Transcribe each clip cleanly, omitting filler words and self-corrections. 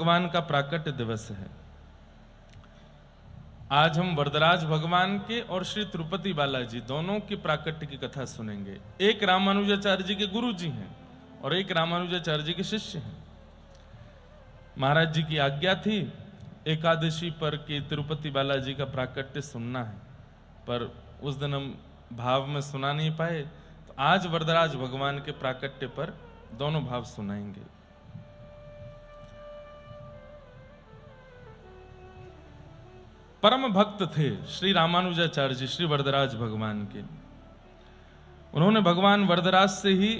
भगवान का प्राकट्य दिवस है। आज हम वरदराज भगवान के और श्री तिरुपति बालाजी दोनों की प्राकट्य की कथा सुनेंगे। एक रामानुजाचार्य जी के गुरु जी हैं और एक रामानुजाचार्य जी के शिष्य हैं। महाराज जी की आज्ञा थी एकादशी पर कि तिरुपति बालाजी का प्राकट्य सुनना है, पर उस दिन हम भाव में सुना नहीं पाए, तो आज वरदराज भगवान के प्राकट्य पर दोनों भाव सुनाएंगे। परम भक्त थे श्री रामानुजाचार्य जी श्री वरदराज भगवान के। उन्होंने भगवान वरदराज से ही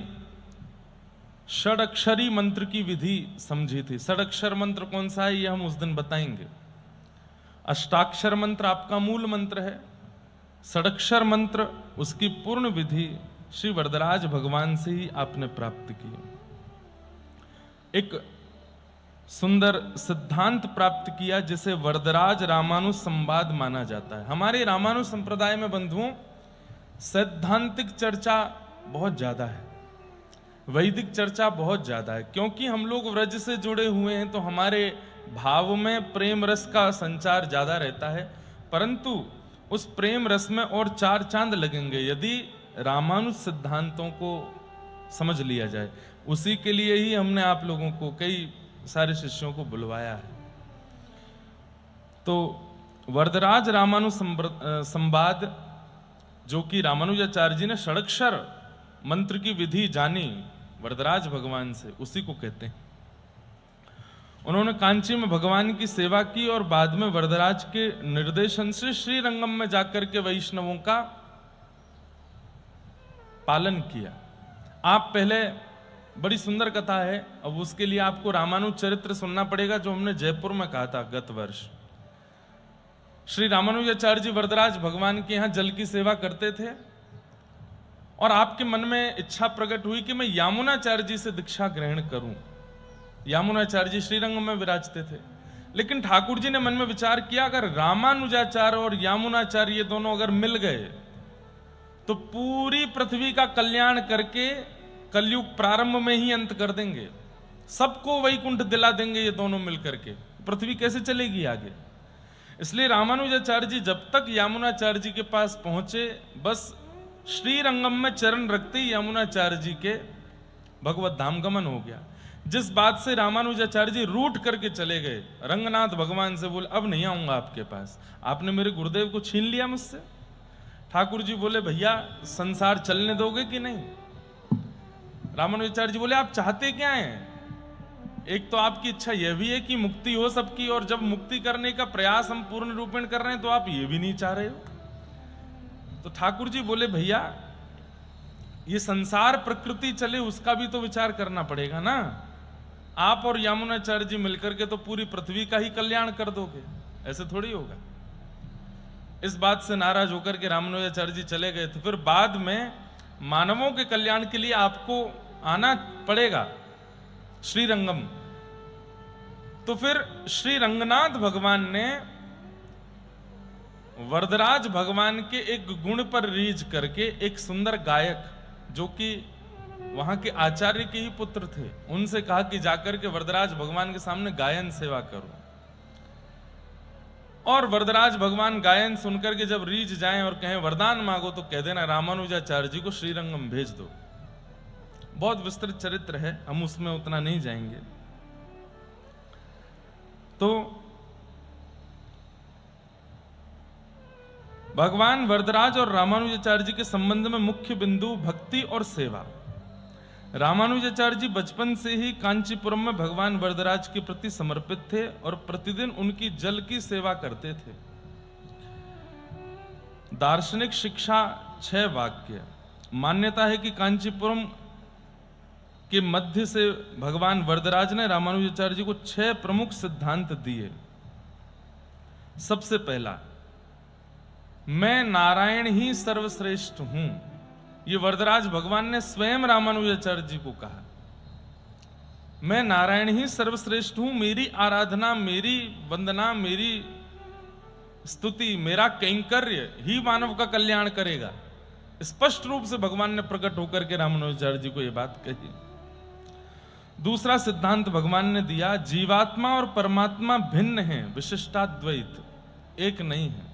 षडक्षरी मंत्र की विधि समझी थी। षडक्षर मंत्र कौन सा है ये हम उस दिन बताएंगे। अष्टाक्षर मंत्र आपका मूल मंत्र है। षडक्षर मंत्र उसकी पूर्ण विधि श्री वरदराज भगवान से ही आपने प्राप्त की। एक सुंदर सिद्धांत प्राप्त किया जिसे वरदराज रामानुज संवाद माना जाता है। हमारे रामानुज संप्रदाय में बंधुओं सैद्धांतिक चर्चा बहुत ज्यादा है, वैदिक चर्चा बहुत ज्यादा है, क्योंकि हम लोग व्रज से जुड़े हुए हैं तो हमारे भाव में प्रेम रस का संचार ज्यादा रहता है। परंतु उस प्रेम रस में और चार चांद लगेंगे यदि रामानुज सिद्धांतों को समझ लिया जाए। उसी के लिए ही हमने आप लोगों को कई सारे शिष्यों को बुलवाया है। तो वरदराज रामानुज संवाद जो कि रामानुजाचार्य जी ने षडक्षर मंत्र की विधि जानी वरदराज भगवान से, उसी को कहते हैं। उन्होंने कांची में भगवान की सेवा की और बाद में वरदराज के निर्देशन से श्रीरंगम में जाकर के वैष्णवों का पालन किया। आप पहले, बड़ी सुंदर कथा है, अब उसके लिए आपको रामानुज चरित्र सुनना पड़ेगा जो हमने जयपुर में कहा था गत वर्ष। श्री रामानुजाचार्य जी वरदराज भगवान के यहां जल की सेवा करते थे और आपके मन में इच्छा प्रकट हुई कि मैं यामुनाचार्य जी से दीक्षा ग्रहण करूं। यामुनाचार्य जी श्रीरंगम में विराजते थे, लेकिन ठाकुर जी ने मन में विचार किया अगर रामानुजाचार्य और यामुनाचार्य ये दोनों अगर मिल गए तो पूरी पृथ्वी का कल्याण करके कलयुग प्रारंभ में ही अंत कर देंगे, सबको वैकुंठ दिला देंगे ये दोनों मिलकर के। पृथ्वी कैसे चलेगी आगे? इसलिए रामानुजाचार्य जी जब तक यामुनाचार्य जी के पास पहुंचे, बस श्रीरंगम में चरण रखते ही यामुनाचार्य जी के भगवत धाम गमन हो गया। जिस बात से रामानुजाचार्य जी रूठ करके चले गए, रंगनाथ भगवान से बोले अब नहीं आऊंगा आपके पास, आपने मेरे गुरुदेव को छीन लिया मुझसे। ठाकुर जी बोले भैया संसार चलने दोगे कि नहीं? रामानुजाचार्य जी बोले आप चाहते क्या हैं? एक तो आपकी इच्छा यह भी है कि मुक्ति हो सबकी, और जब मुक्ति करने का प्रयास हम पूर्ण रूपेण कर रहे हैं तो आप ये भी नहीं चाह रहे हो। तो ठाकुर जी बोले भैया ये संसार प्रकृति चले उसका भी तो विचार करना पड़ेगा ना। आप और यामुनाचार्य जी मिलकर के तो पूरी पृथ्वी का ही कल्याण कर दोगे, ऐसे थोड़ी होगा। इस बात से नाराज होकर के रामानुजाचार्य जी चले गए थे। फिर बाद में मानवों के कल्याण के लिए आपको आना पड़ेगा श्रीरंगम। तो फिर श्री रंगनाथ भगवान ने वरदराज भगवान के एक गुण पर रीझ करके एक सुंदर गायक जो कि वहां के आचार्य के ही पुत्र थे, उनसे कहा कि जाकर के वरदराज भगवान के सामने गायन सेवा करो। और वरदराज भगवान गायन सुनकर के जब रीझ जाएं और कहें वरदान मांगो तो कह देना रामानुजाचार्य जी को श्रीरंगम भेज दो। बहुत विस्तृत चरित्र है, हम उसमें उतना नहीं जाएंगे। तो भगवान वरदराज और रामानुजाचार्य जी के संबंध में मुख्य बिंदु भक्ति और सेवा। रामानुजाचार्य जी बचपन से ही कांचीपुरम में भगवान वरदराज के प्रति समर्पित थे और प्रतिदिन उनकी जल की सेवा करते थे। दार्शनिक शिक्षा 6 वाक्य। मान्यता है कि कांचीपुरम के मध्य से भगवान वरदराज ने रामानुजाचार्य जी को 6 प्रमुख सिद्धांत दिए। सबसे पहला, मैं नारायण ही सर्वश्रेष्ठ हूं। ये वरदराज भगवान ने स्वयं रामानुजाचार्य जी को कहा, मैं नारायण ही सर्वश्रेष्ठ हूं, मेरी आराधना, मेरी वंदना, मेरी स्तुति, मेरा कैंकर्य ही मानव का कल्याण करेगा। स्पष्ट रूप से भगवान ने प्रकट होकर के रामानुजाचार्य जी को यह बात कही। दूसरा सिद्धांत भगवान ने दिया, जीवात्मा और परमात्मा भिन्न हैं, विशिष्टाद्वैत, एक नहीं है।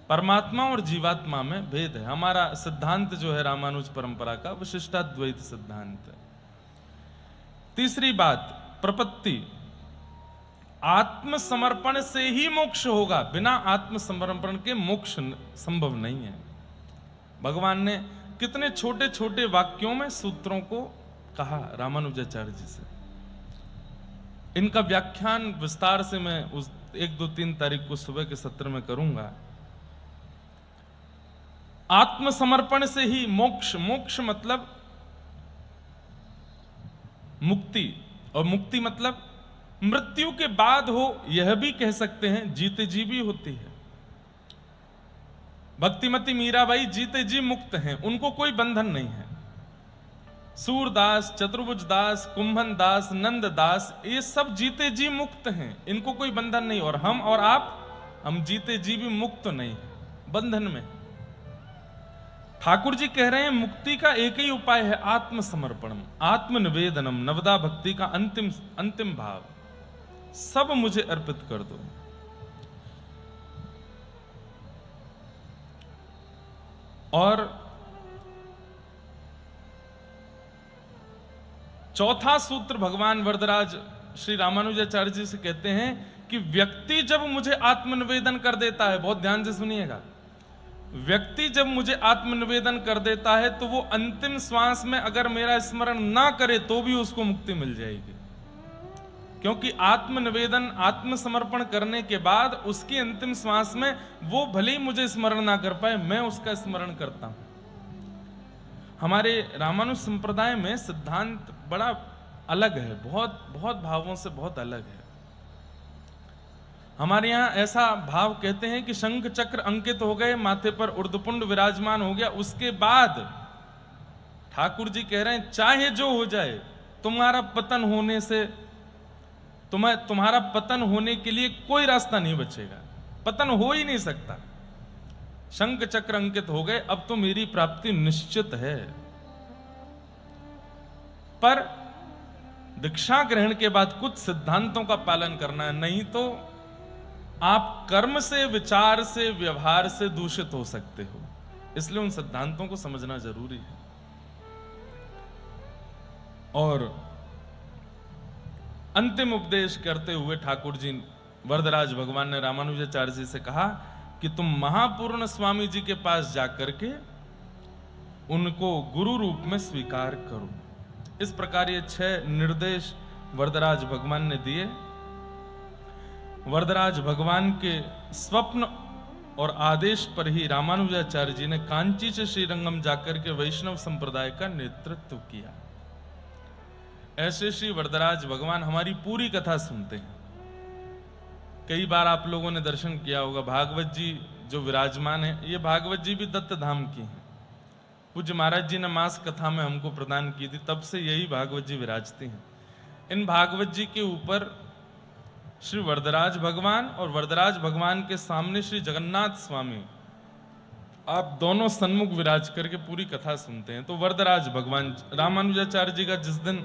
परमात्मा और जीवात्मा में भेद है। हमारा सिद्धांत जो है रामानुज परंपरा का विशिष्टाद्वैत सिद्धांत है। तीसरी बात, प्रपत्ति, आत्मसमर्पण से ही मोक्ष होगा, बिना आत्मसमर्पण के मोक्ष संभव नहीं है। भगवान ने कितने छोटे छोटे वाक्यों में सूत्रों को कहा रामानुजाचार्य जी से। इनका व्याख्यान विस्तार से मैं उस 1, 2, 3 तारीख को सुबह के सत्र में करूंगा। आत्मसमर्पण से ही मोक्ष, मोक्ष मतलब मुक्ति, और मुक्ति मतलब मृत्यु के बाद हो, यह भी कह सकते हैं, जीते जी भी होती है। भक्तिमती मीराबाई जीते जी मुक्त हैं, उनको कोई बंधन नहीं है। सूरदास, चतुर्भुज दास, कुंभन दास, नंद दास, ये सब जीते जी मुक्त हैं, इनको कोई बंधन नहीं। और हम और आप, हम जीते जी भी मुक्त नहीं है, बंधन में। ठाकुर जी कह रहे हैं मुक्ति का एक ही उपाय है, आत्मसमर्पणम, आत्मनिवेदनम, नवदा भक्ति का अंतिम भाव, सब मुझे अर्पित कर दो। और चौथा सूत्र भगवान वरदराज श्री रामानुजाचार्य जी से कहते हैं कि व्यक्ति जब मुझे आत्मनिवेदन कर देता है, बहुत ध्यान से सुनिएगा, व्यक्ति जब मुझे आत्मनिवेदन कर देता है तो वो अंतिम श्वास में अगर मेरा स्मरण ना करे तो भी उसको मुक्ति मिल जाएगी। क्योंकि आत्मनिवेदन, आत्मसमर्पण करने के बाद उसकी अंतिम श्वास में वो भले ही मुझे स्मरण ना कर पाए, मैं उसका स्मरण करता हूं। हमारे रामानुज संप्रदाय में सिद्धांत बड़ा अलग है, बहुत बहुत भावों से बहुत अलग है। हमारे यहां ऐसा भाव कहते हैं कि शंख चक्र अंकित हो गए, माथे पर उर्ध्वपुंड विराजमान हो गया, उसके बाद ठाकुर जी कह रहे हैं चाहे जो हो जाए, तुम्हारा पतन होने से, तुम्हारा पतन होने के लिए कोई रास्ता नहीं बचेगा, पतन हो ही नहीं सकता। शंख चक्र अंकित हो गए, अब तो मेरी प्राप्ति निश्चित है। पर दीक्षा ग्रहण के बाद कुछ सिद्धांतों का पालन करना है, नहीं तो आप कर्म से, विचार से, व्यवहार से दूषित हो सकते हो। इसलिए उन सिद्धांतों को समझना जरूरी है। और अंतिम उपदेश करते हुए ठाकुर जी, वरदराज भगवान ने रामानुजाचार्य जी से कहा कि तुम महापूर्ण स्वामी जी के पास जाकर के उनको गुरु रूप में स्वीकार करो। इस प्रकार ये 6 निर्देश वरदराज भगवान ने दिए। वरदराज भगवान के स्वप्न और आदेश पर ही रामानुजाचार्य जी ने कांची से श्रीरंगम जाकर के वैष्णव संप्रदाय का नेतृत्व किया। ऐसे श्री वरदराज भगवान हमारी पूरी कथा सुनते हैं। कई बार आप लोगों ने दर्शन किया होगा, भागवत जी जो विराजमान है, ये भागवत जी भी दत्त धाम की हैं। पूज्य महाराज जी ने मास कथा में हमको प्रदान की थी, तब से यही भागवत जी विराजते हैं। इन भागवत जी के ऊपर श्री वरदराज भगवान और वरदराज भगवान के सामने श्री जगन्नाथ स्वामी, आप दोनों सन्मुख विराज करके पूरी कथा सुनते हैं। तो वरदराज भगवान, रामानुजाचार्य जी का जिस दिन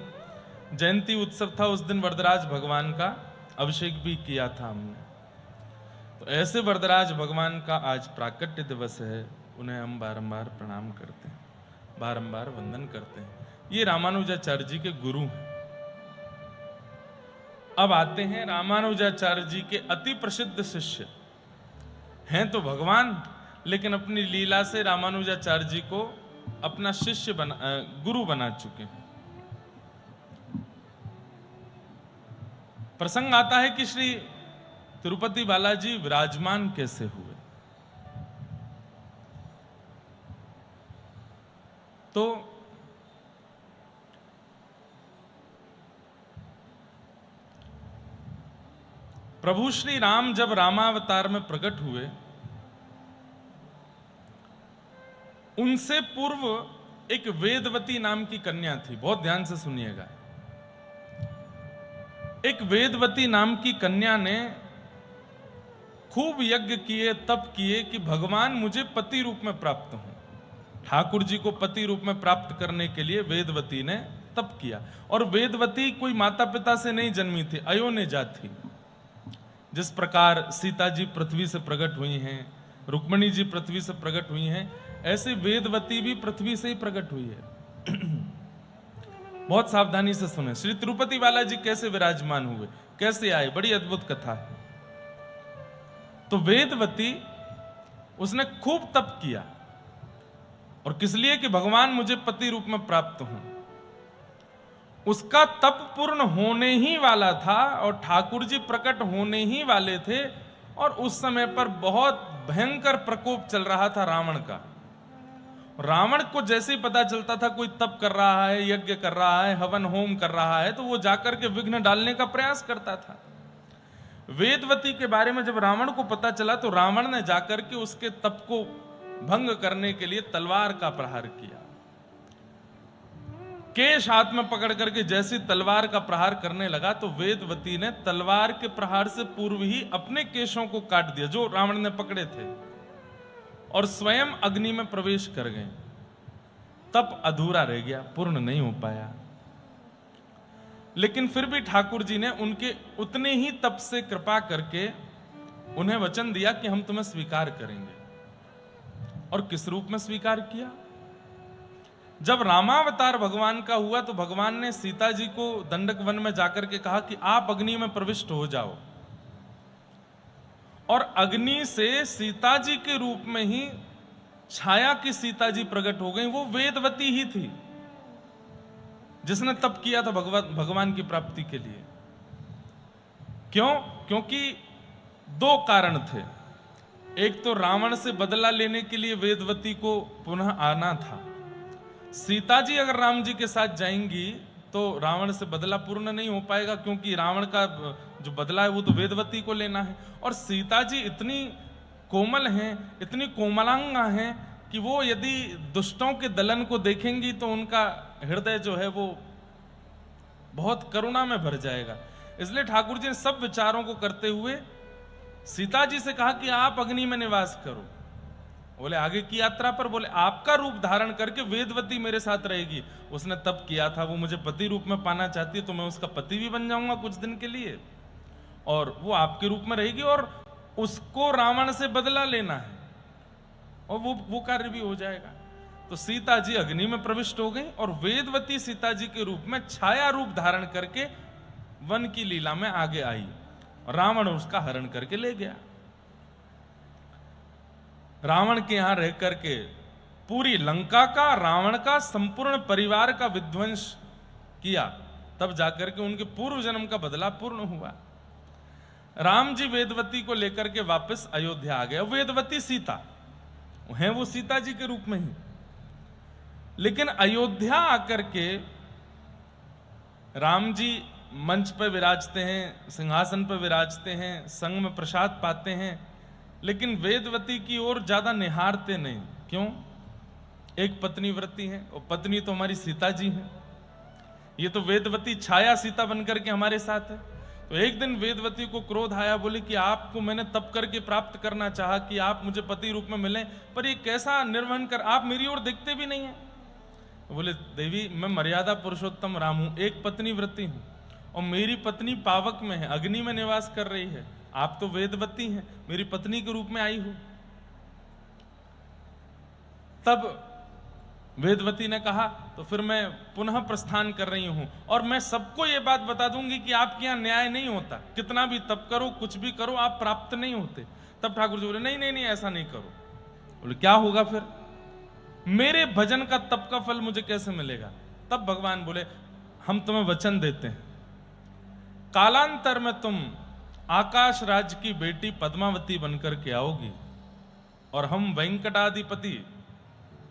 जयंती उत्सव था, उस दिन वरदराज भगवान का अभिषेक भी किया था हमने। तो ऐसे वरदराज भगवान का आज प्राकट्य दिवस है, उन्हें हम बारंबार प्रणाम करते हैं, बारंबार वंदन करते हैं। ये रामानुजाचार्य जी के गुरु हैं। अब आते हैं रामानुजाचार्य जी के अति प्रसिद्ध शिष्य हैं तो भगवान, लेकिन अपनी लीला से रामानुजाचार्य जी को अपना शिष्य गुरु बना चुके हैं। प्रसंग आता है कि श्री तिरुपति बालाजी विराजमान कैसे हुए। तो प्रभु श्री राम जब रामावतार में प्रकट हुए, उनसे पूर्व एक वेदवती नाम की कन्या थी। बहुत ध्यान से सुनिएगा। एक वेदवती नाम की कन्या ने खूब यज्ञ किए, तप किए कि भगवान मुझे पति रूप में प्राप्त हो। ठाकुर जी को पति रूप में प्राप्त करने के लिए वेदवती ने तप किया। और वेदवती कोई माता पिता से नहीं जन्मी थी, अयोनिजा थी। जिस प्रकार सीता जी पृथ्वी से प्रकट हुई हैं, रुक्मिणी जी पृथ्वी से प्रकट हुई हैं, ऐसे वेदवती भी पृथ्वी से ही प्रकट हुई है। बहुत सावधानी से सुने। श्री तिरुपति बालाजी कैसे विराजमान हुए, कैसे आए, बड़ी अद्भुत कथा है। तो वेदवती उसने खूब तप किया, और किस लिए कि भगवान मुझे पति रूप में प्राप्त हों। उसका तप पूर्ण होने ही वाला था और ठाकुर जी प्रकट होने ही वाले थे, और उस समय पर बहुत भयंकर प्रकोप चल रहा था रावण का। रावण को जैसे ही पता चलता था कोई तप कर रहा है, यज्ञ कर रहा है, हवन होम कर रहा है, तो वो जाकर के विघ्न डालने का प्रयास करता था। वेदवती के बारे में जब रावण को पता चला तो रावण ने जाकर के उसके तप को भंग करने के लिए तलवार का प्रहार किया। केश हाथ में पकड़ करके जैसी तलवार का प्रहार करने लगा तो वेदवती ने तलवार के प्रहार से पूर्व ही अपने केशों को काट दिया जो रावण ने पकड़े थे, और स्वयं अग्नि में प्रवेश कर गए। तप अधूरा रह गया, पूर्ण नहीं हो पाया। लेकिन फिर भी ठाकुर जी ने उनके उतने ही तप से कृपा करके उन्हें वचन दिया कि हम तुम्हें स्वीकार करेंगे। और किस रूप में स्वीकार किया? जब रामावतार भगवान का हुआ तो भगवान ने सीता जी को दंडक वन में जाकर के कहा कि आप अग्नि में प्रविष्ट हो जाओ, और अग्नि से सीता जी के रूप में ही छाया की सीता जी प्रकट हो गई। वो वेदवती ही थी जिसने तप किया था भगवान की प्राप्ति के लिए। क्यों? क्योंकि दो कारण थे। एक तो रावण से बदला लेने के लिए वेदवती को पुनः आना था। सीता जी अगर राम जी के साथ जाएंगी तो रावण से बदला पूर्ण नहीं हो पाएगा, क्योंकि रावण का जो बदला है वो तो वेदवती को लेना है। और सीता जी इतनी कोमल हैं, इतनी कोमलांगा हैं कि वो यदि दुष्टों के दलन को देखेंगी तो उनका हृदय जो है वो बहुत करुणा में भर जाएगा। इसलिए ठाकुर जी ने सब विचारों को करते हुए सीता जी से कहा कि आप अग्नि में निवास करो। बोले आगे की यात्रा पर, बोले आपका रूप धारण करके वेदवती मेरे साथ रहेगी। उसने तप किया था, वो मुझे पति रूप में पाना चाहती है, तो मैं उसका पति भी बन जाऊंगा कुछ दिन के लिए, और वो आपके रूप में रहेगी, और उसको रावण से बदला लेना है, और वो कार्य भी हो जाएगा। तो सीता जी अग्नि में प्रविष्ट हो गई, और वेदवती सीता जी के रूप में छाया रूप धारण करके वन की लीला में आगे आई। रावण उसका हरण करके ले गया। रावण के यहां रह करके पूरी लंका का, रावण का संपूर्ण परिवार का विध्वंस किया, तब जाकर के उनके पूर्व जन्म का बदला पूर्ण हुआ। राम जी वेदवती को लेकर के वापस अयोध्या आ गए। वेदवती सीता हैं, वो सीता जी के रूप में ही, लेकिन अयोध्या आकर के राम जी मंच पर विराजते हैं, सिंहासन पर विराजते हैं, संग में प्रसाद पाते हैं, लेकिन वेदवती की ओर ज्यादा निहारते नहीं। क्यों? एक पत्नी व्रती है, और पत्नी तो हमारी सीता जी हैं। ये तो वेदवती छाया सीता बनकर के हमारे साथ है। तो एक दिन वेदवती को क्रोध आया, बोली कि आपको मैंने तप करके प्राप्त करना चाहा कि आप मुझे पति रूप में मिलें, पर ये कैसा निर्वहन कर, आप मेरी ओर देखते भी नहीं है। बोले देवी, मैं मर्यादा पुरुषोत्तम राम हूं, एक पत्नी व्रती हूं, और मेरी पत्नी पावक में है, अग्नि में निवास कर रही है। आप तो वेदवती हैं, मेरी पत्नी के रूप में आई हो। तब वेदवती ने कहा तो फिर मैं पुनः प्रस्थान कर रही हूं, और मैं सबको यह बात बता दूंगी कि आपके यहां न्याय नहीं होता, कितना भी तप करो, कुछ भी करो, आप प्राप्त नहीं होते। तब ठाकुर जी बोले नहीं नहीं नहीं, ऐसा नहीं करो। बोले क्या होगा फिर? मेरे भजन का तप का फल मुझे कैसे मिलेगा? तब भगवान बोले हम तुम्हें वचन देते हैं, कालांतर में तुम आकाश राज की बेटी पद्मावती बनकर के आओगी, और हम वेंकटाधिपति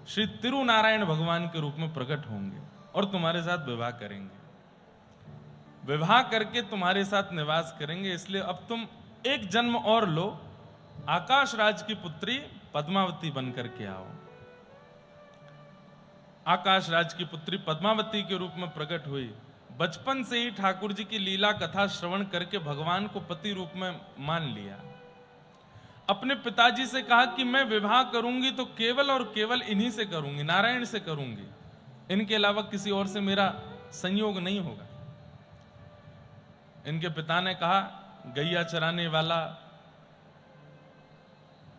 श्री तिरुनारायण भगवान के रूप में प्रकट होंगे, और तुम्हारे साथ विवाह करेंगे। विवाह करके तुम्हारे साथ निवास करेंगे। इसलिए अब तुम एक जन्म और लो, आकाश राज की पुत्री पद्मावती बनकर के आओ। आकाश राज की पुत्री पद्मावती के रूप में प्रकट हुई। बचपन से ही ठाकुर जी की लीला कथा श्रवण करके भगवान को पति रूप में मान लिया। अपने पिताजी से कहा कि मैं विवाह करूंगी तो केवल और केवल इन्हीं से करूंगी, नारायण से करूंगी, इनके अलावा किसी और से मेरा संयोग नहीं होगा। इनके पिता ने कहा, गैया चराने वाला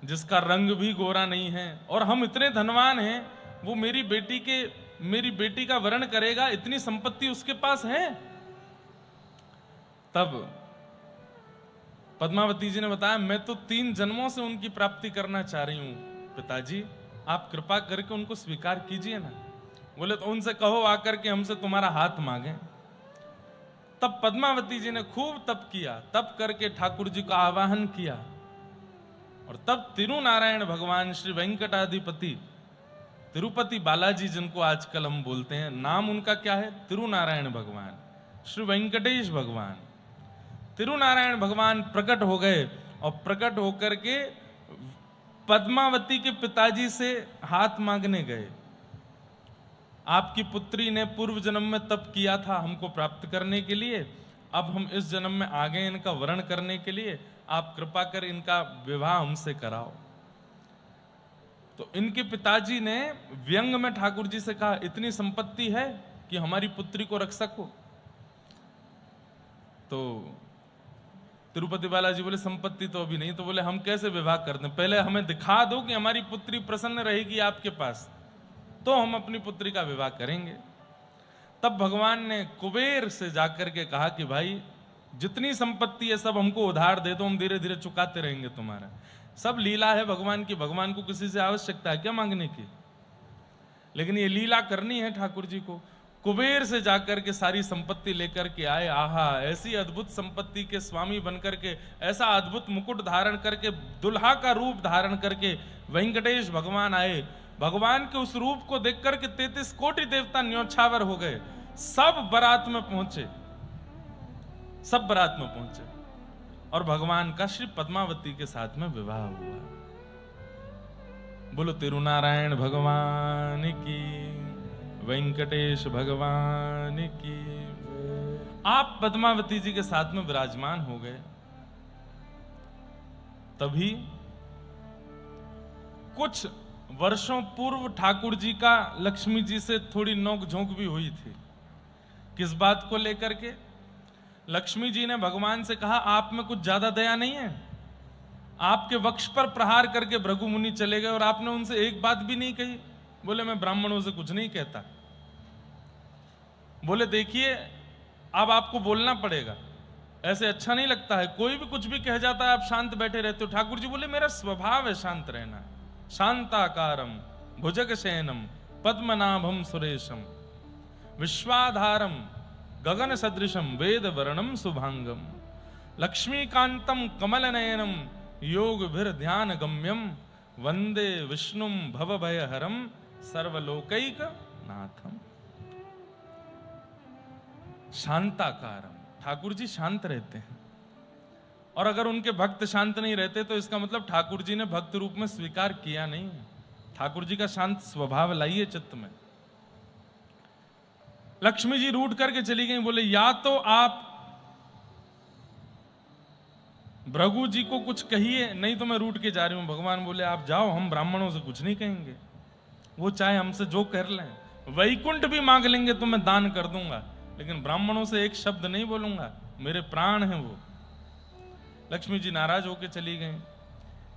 जिसका रंग भी गोरा नहीं है और हम इतने धनवान हैं, वो मेरी बेटी का वरण करेगा, इतनी संपत्ति उसके पास है। तब पद्मावती जी ने बताया, मैं तो 3 जन्मों से उनकी प्राप्ति करना चाह रही हूं पिताजी, आप कृपा करके उनको स्वीकार कीजिए ना। बोले तो उनसे कहो आकर के हमसे तुम्हारा हाथ मांगे। तब पद्मावती जी ने खूब तप किया, तप करके ठाकुर जी का आवाहन किया और तब तिरुनारायण भगवान श्री वेंकटाधिपति तिरुपति बालाजी, जिनको आजकल हम बोलते हैं, नाम उनका क्या है? तिरुनारायण भगवान, श्री वेंकटेश भगवान। तिरुनारायण भगवान प्रकट हो गए और प्रकट होकर के पद्मावती के पिताजी से हाथ मांगने गए। आपकी पुत्री ने पूर्व जन्म में तप किया था हमको प्राप्त करने के लिए, अब हम इस जन्म में आ गए इनका वरण करने के लिए, आप कृपा कर इनका विवाह हमसे कराओ। तो इनके पिताजी ने व्यंग में ठाकुर जी से कहा, इतनी संपत्ति है कि हमारी पुत्री को रख सको? तो तिरुपति बालाजी बोले, संपत्ति तो अभी नहीं। तो बोले, हम कैसे विवाह कर दें? पहले हमें दिखा दो कि हमारी पुत्री प्रसन्न रहेगी आपके पास, तो हम अपनी पुत्री का विवाह करेंगे। तब भगवान ने कुबेर से जाकर के कहा कि भाई, जितनी संपत्ति है सब हमको उधार दे दो, हम धीरे धीरे चुकाते रहेंगे तुम्हारा। सब लीला है भगवान की, भगवान को किसी से आवश्यकता है क्या मांगने की? लेकिन ये लीला करनी है ठाकुर जी को। कुबेर से जाकर के सारी संपत्ति लेकर के आए। आहा, ऐसी अद्भुत संपत्ति के स्वामी बनकर के, ऐसा अद्भुत मुकुट धारण करके, दुल्हा का रूप धारण करके वेंकटेश भगवान आए। भगवान के उस रूप को देख करके 33 कोटि देवता न्योछावर हो गए। सब बारात में पहुंचे, सब बारात में पहुंचे और भगवान का श्री पद्मावती के साथ में विवाह हुआ। बोलो तिरुनारायण भगवान की, वेंकटेश भगवान की। आप पद्मावती जी के साथ में विराजमान हो गए। तभी कुछ वर्षों पूर्व ठाकुर जी का लक्ष्मी जी से थोड़ी नोक-झोंक भी हुई थी। किस बात को लेकर के? लक्ष्मी जी ने भगवान से कहा, आप में कुछ ज्यादा दया नहीं है? आपके वक्ष पर प्रहार करके भृगु मुनि चले गए और आपने उनसे एक बात भी नहीं कही। बोले, मैं ब्राह्मणों से कुछ नहीं कहता। बोले, देखिए अब आपको बोलना पड़ेगा, ऐसे अच्छा नहीं लगता है, कोई भी कुछ भी कह जाता है आप शांत बैठे रहते हो। ठाकुर जी बोले, मेरा स्वभाव है शांत रहना। शांताकारम भुजग शयनम पद्मनाभम सुरेशम विश्वाधारम गगन सदृशम वेद वर्णम शुभांगम लक्ष्मीकांतम कमल नयनम योग भीर ध्यान गम्यम वंदे विष्णुम भवभयहरम सर्वलोकैक नाथम। शांताकारम, ठाकुर जी शांत रहते हैं। और अगर उनके भक्त शांत नहीं रहते तो इसका मतलब ठाकुर जी ने भक्त रूप में स्वीकार किया नहीं है। ठाकुर जी का शांत स्वभाव लाइए चित्त में। लक्ष्मी जी रूठ करके चली गई। बोले, या तो आप भृगु जी को कुछ कहिए, नहीं तो मैं रूठ के जा रही हूं। भगवान बोले, आप जाओ, हम ब्राह्मणों से कुछ नहीं कहेंगे, वो चाहे हमसे जो कर लें, वैकुंठ भी मांग लेंगे तो मैं दान कर दूंगा, लेकिन ब्राह्मणों से एक शब्द नहीं बोलूंगा, मेरे प्राण हैं वो। लक्ष्मी जी नाराज होकर चली गई।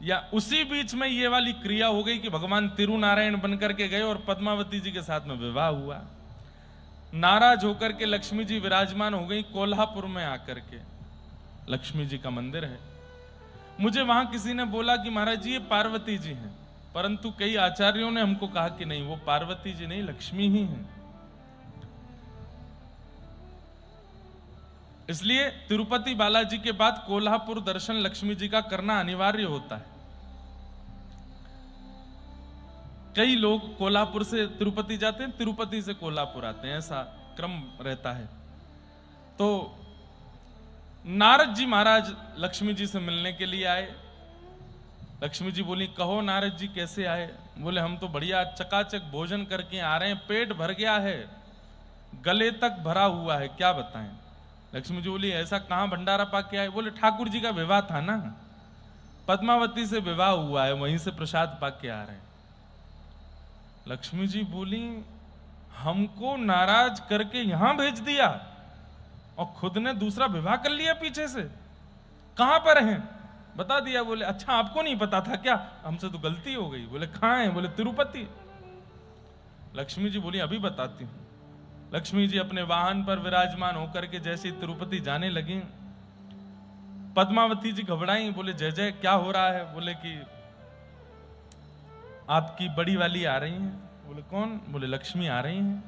या उसी बीच में ये वाली क्रिया हो गई कि भगवान तिरुनारायण बनकर के गए और पद्मावती जी के साथ में विवाह हुआ। नाराज होकर के लक्ष्मी जी विराजमान हो गई कोल्हापुर में आकर के। लक्ष्मी जी का मंदिर है। मुझे वहां किसी ने बोला कि महाराज जी ये पार्वती जी हैं, परंतु कई आचार्यों ने हमको कहा कि नहीं, वो पार्वती जी नहीं, लक्ष्मी ही हैं। इसलिए तिरुपति बालाजी के बाद कोल्हापुर दर्शन लक्ष्मी जी का करना अनिवार्य होता है। कई लोग कोल्हापुर से तिरुपति जाते हैं, तिरुपति से कोल्हापुर आते हैं, ऐसा क्रम रहता है। तो नारद जी महाराज लक्ष्मी जी से मिलने के लिए आए। लक्ष्मी जी बोली, कहो नारद जी कैसे आए? बोले, हम तो बढ़िया चकाचक भोजन करके आ रहे हैं, पेट भर गया है, गले तक भरा हुआ है, क्या बताएं। लक्ष्मी जी बोली, ऐसा कहां भंडारा पाके आए? बोले, ठाकुर जी का विवाह था ना, पद्मावती से विवाह हुआ है, वहीं से प्रसाद पाके आ रहे हैं। लक्ष्मी जी बोली, हमको नाराज करके यहां भेज दिया और खुद ने दूसरा विवाह कर लिया पीछे से। कहां पर हैं? बता दिया। बोले अच्छा आपको नहीं पता था क्या? हमसे तो गलती हो गई। बोले कहां है? बोले तिरुपति। लक्ष्मी जी बोली अभी बताती हूं। लक्ष्मी जी अपने वाहन पर विराजमान होकर के जैसे तिरुपति जाने लगी, पद्मावती जी घबराई। बोले जय जय क्या हो रहा है? बोले कि आपकी बड़ी वाली आ रही है। बोले कौन? बोले लक्ष्मी आ रही हैं।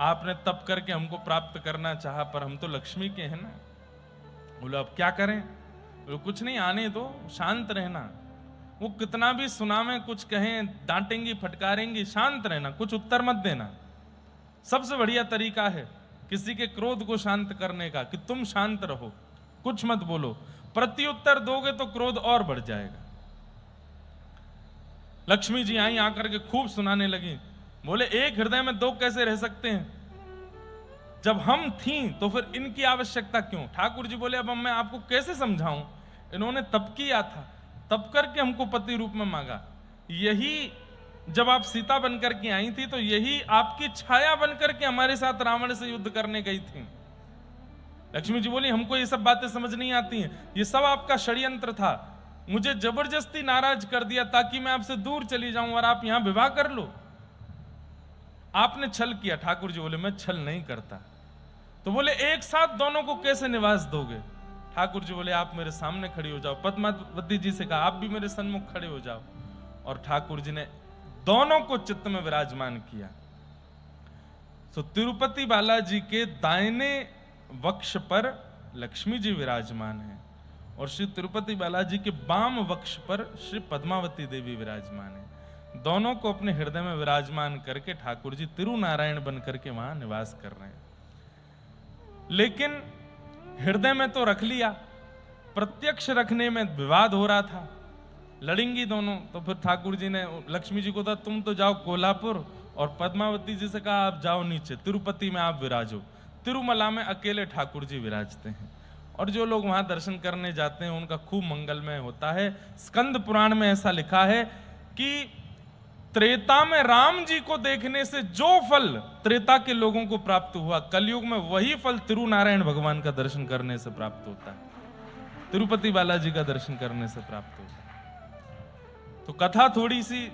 आपने तप करके हमको प्राप्त करना चाहा, पर हम तो लक्ष्मी के हैं ना। बोले अब क्या करें? बोले कुछ नहीं, आने दो, शांत रहना। वो कितना भी सुनावे, कुछ कहें, डांटेंगी, फटकारेंगी, शांत रहना, कुछ उत्तर मत देना। सबसे बढ़िया तरीका है किसी के क्रोध को शांत करने का कि तुम शांत रहो, कुछ मत बोलो। प्रत्युत्तर दोगे तो क्रोध और बढ़ जाएगा। लक्ष्मी जी आई, आकर के खूब सुनाने लगी। बोले एक हृदय में दो कैसे रह सकते हैं? जब हम थीं तो फिर इनकी आवश्यकता क्यों? ठाकुर जी बोले अब मैं आपको कैसे समझाऊं? इन्होंने तप किया था, तप करके हमको पति रूप में मांगा। यही जब आप सीता बनकर के आई थी तो यही आपकी छाया बनकर के हमारे साथ रावण से युद्ध करने गई थी। लक्ष्मी जी बोली हमको ये सब बातें समझ नहीं आती हैं, ये सब आपका षड्यंत्र था। मुझे जबरदस्ती नाराज कर दिया ताकि मैं आपसे दूर चली जाऊं और आप यहां विवाह कर लो। आपने छल किया। ठाकुर जी बोले मैं छल नहीं करता। तो बोले एक साथ दोनों को कैसे निवास दोगे? ठाकुर जी बोले आप मेरे सामने खड़ी हो जाओ। पद्मावती जी से कहा आप भी मेरे सन्मुख खड़े हो जाओ। और ठाकुर जी ने दोनों को चित्त में विराजमान किया। तो तिरुपति बालाजी के दाहिने वक्ष पर लक्ष्मी जी विराजमान हैं और श्री तिरुपति बालाजी के वाम वक्ष पर श्री पद्मावती देवी विराजमान है। दोनों को अपने हृदय में विराजमान करके ठाकुर जी तिरुनारायण बन करके वहां निवास कर रहे हैं। लेकिन हृदय में तो रख लिया, प्रत्यक्ष रखने में विवाद हो रहा था, लड़ेंगी दोनों। तो फिर ठाकुर जी ने लक्ष्मी जी को कहा तुम तो जाओ कोल्हापुर, और पद्मावती जी से कहा आप जाओ नीचे तिरुपति में, आप विराजो। तिरुमला में अकेले ठाकुर जी विराजते हैं और जो लोग वहां दर्शन करने जाते हैं उनका खूब मंगलमय होता है। स्कंद पुराण में ऐसा लिखा है कि त्रेता में राम जी को देखने से जो फल त्रेता के लोगों को प्राप्त हुआ, कलयुग में वही फल तिरुनारायण भगवान का दर्शन करने से प्राप्त होता है, तिरुपति बालाजी का दर्शन करने से प्राप्त होता है। तो कथा थोड़ी सी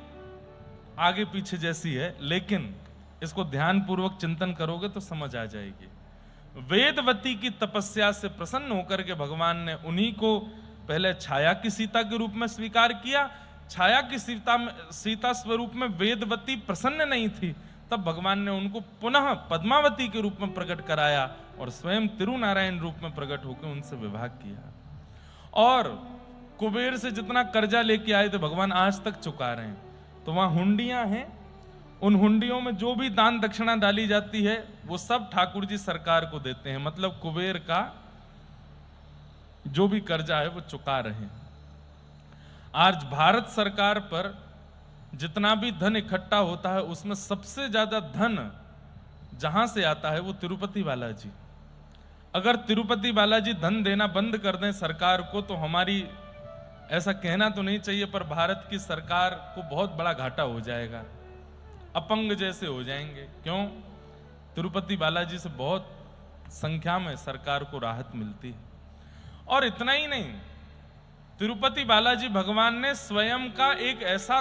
आगे पीछे जैसी है, लेकिन इसको ध्यानपूर्वक चिंतन करोगे तो समझ आ जाएगी। वेदवती की तपस्या से प्रसन्न होकर के भगवान ने उन्हीं को पहले छाया की सीता के रूप में स्वीकार किया। छाया की सीता स्वरूप में वेदवती प्रसन्न नहीं थी, तब भगवान ने उनको पुनः पद्मावती के रूप में प्रकट कराया और स्वयं तिरुनारायण रूप में प्रकट होकर उनसे विवाह किया। और कुबेर से जितना कर्जा लेके आए थे भगवान आज तक चुका रहे हैं। तो वहां हुंडियां हैं, उन हुंडियों में जो भी दान दक्षिणा डाली जाती है वो सब ठाकुर जी सरकार को देते हैं। मतलब कुबेर का जो भी कर्जा है वो चुका रहे हैं। आज भारत सरकार पर जितना भी धन इकट्ठा होता है उसमें सबसे ज्यादा धन जहां से आता है वो तिरुपति बालाजी। अगर तिरुपति बालाजी धन देना बंद कर दें सरकार को तो हमारी, ऐसा कहना तो नहीं चाहिए, पर भारत की सरकार को बहुत बड़ा घाटा हो जाएगा, अपंग जैसे हो जाएंगे। क्यों? तिरुपति बालाजी से बहुत संख्या में सरकार को राहत मिलती है। और इतना ही नहीं, तिरुपति बालाजी भगवान ने स्वयं का एक ऐसा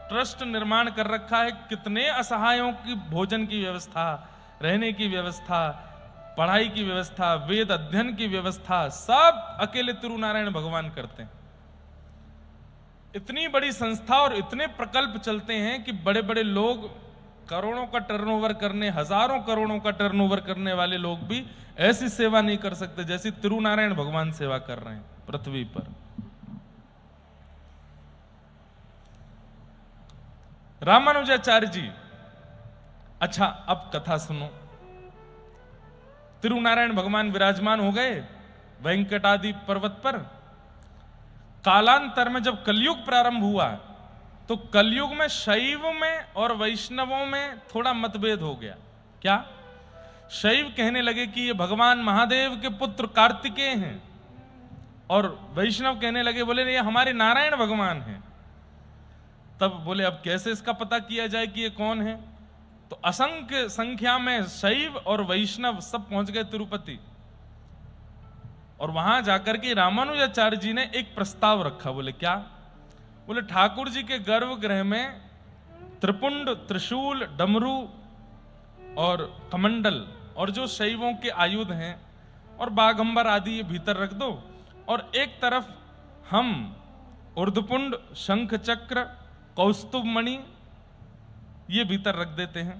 ट्रस्ट निर्माण कर रखा है, कितने असहायों की भोजन की व्यवस्था, रहने की व्यवस्था, पढ़ाई की व्यवस्था, वेद अध्ययन की व्यवस्था, सब अकेले तिरुनारायण भगवान करते हैं। इतनी बड़ी संस्था और इतने प्रकल्प चलते हैं कि बड़े बड़े लोग, करोड़ों का टर्नओवर करने, हजारों करोड़ों का टर्नओवर करने वाले लोग भी ऐसी सेवा नहीं कर सकते जैसी तिरुनारायण भगवान सेवा कर रहे हैं पृथ्वी पर। रामानुजाचार्य जी, अच्छा अब कथा सुनो। तिरुनारायण भगवान विराजमान हो गए वेंकटादि पर्वत पर। कालांतर में जब कलयुग प्रारंभ हुआ तो कलयुग में शैव में और वैष्णवों में थोड़ा मतभेद हो गया। क्या? शैव कहने लगे कि ये भगवान महादेव के पुत्र कार्तिकेय हैं, और वैष्णव कहने लगे, बोले ये हमारे नारायण भगवान हैं। तब बोले अब कैसे इसका पता किया जाए कि ये कौन है? तो असंख्य संख्या में शैव और वैष्णव सब पहुंच गए तिरुपति। और वहां जाकर के रामानुजाचार्य जी ने एक प्रस्ताव रखा। बोले क्या? बोले ठाकुर जी के गर्भगृह में त्रिपुंड, त्रिशूल, डमरू और कमंडल और जो शैवों के आयुध हैं और बागंबर आदि ये भीतर रख दो, और एक तरफ हम ऊर्ध्वपुंड, शंख चक्र, कौस्तुभ मणि ये भीतर रख देते हैं।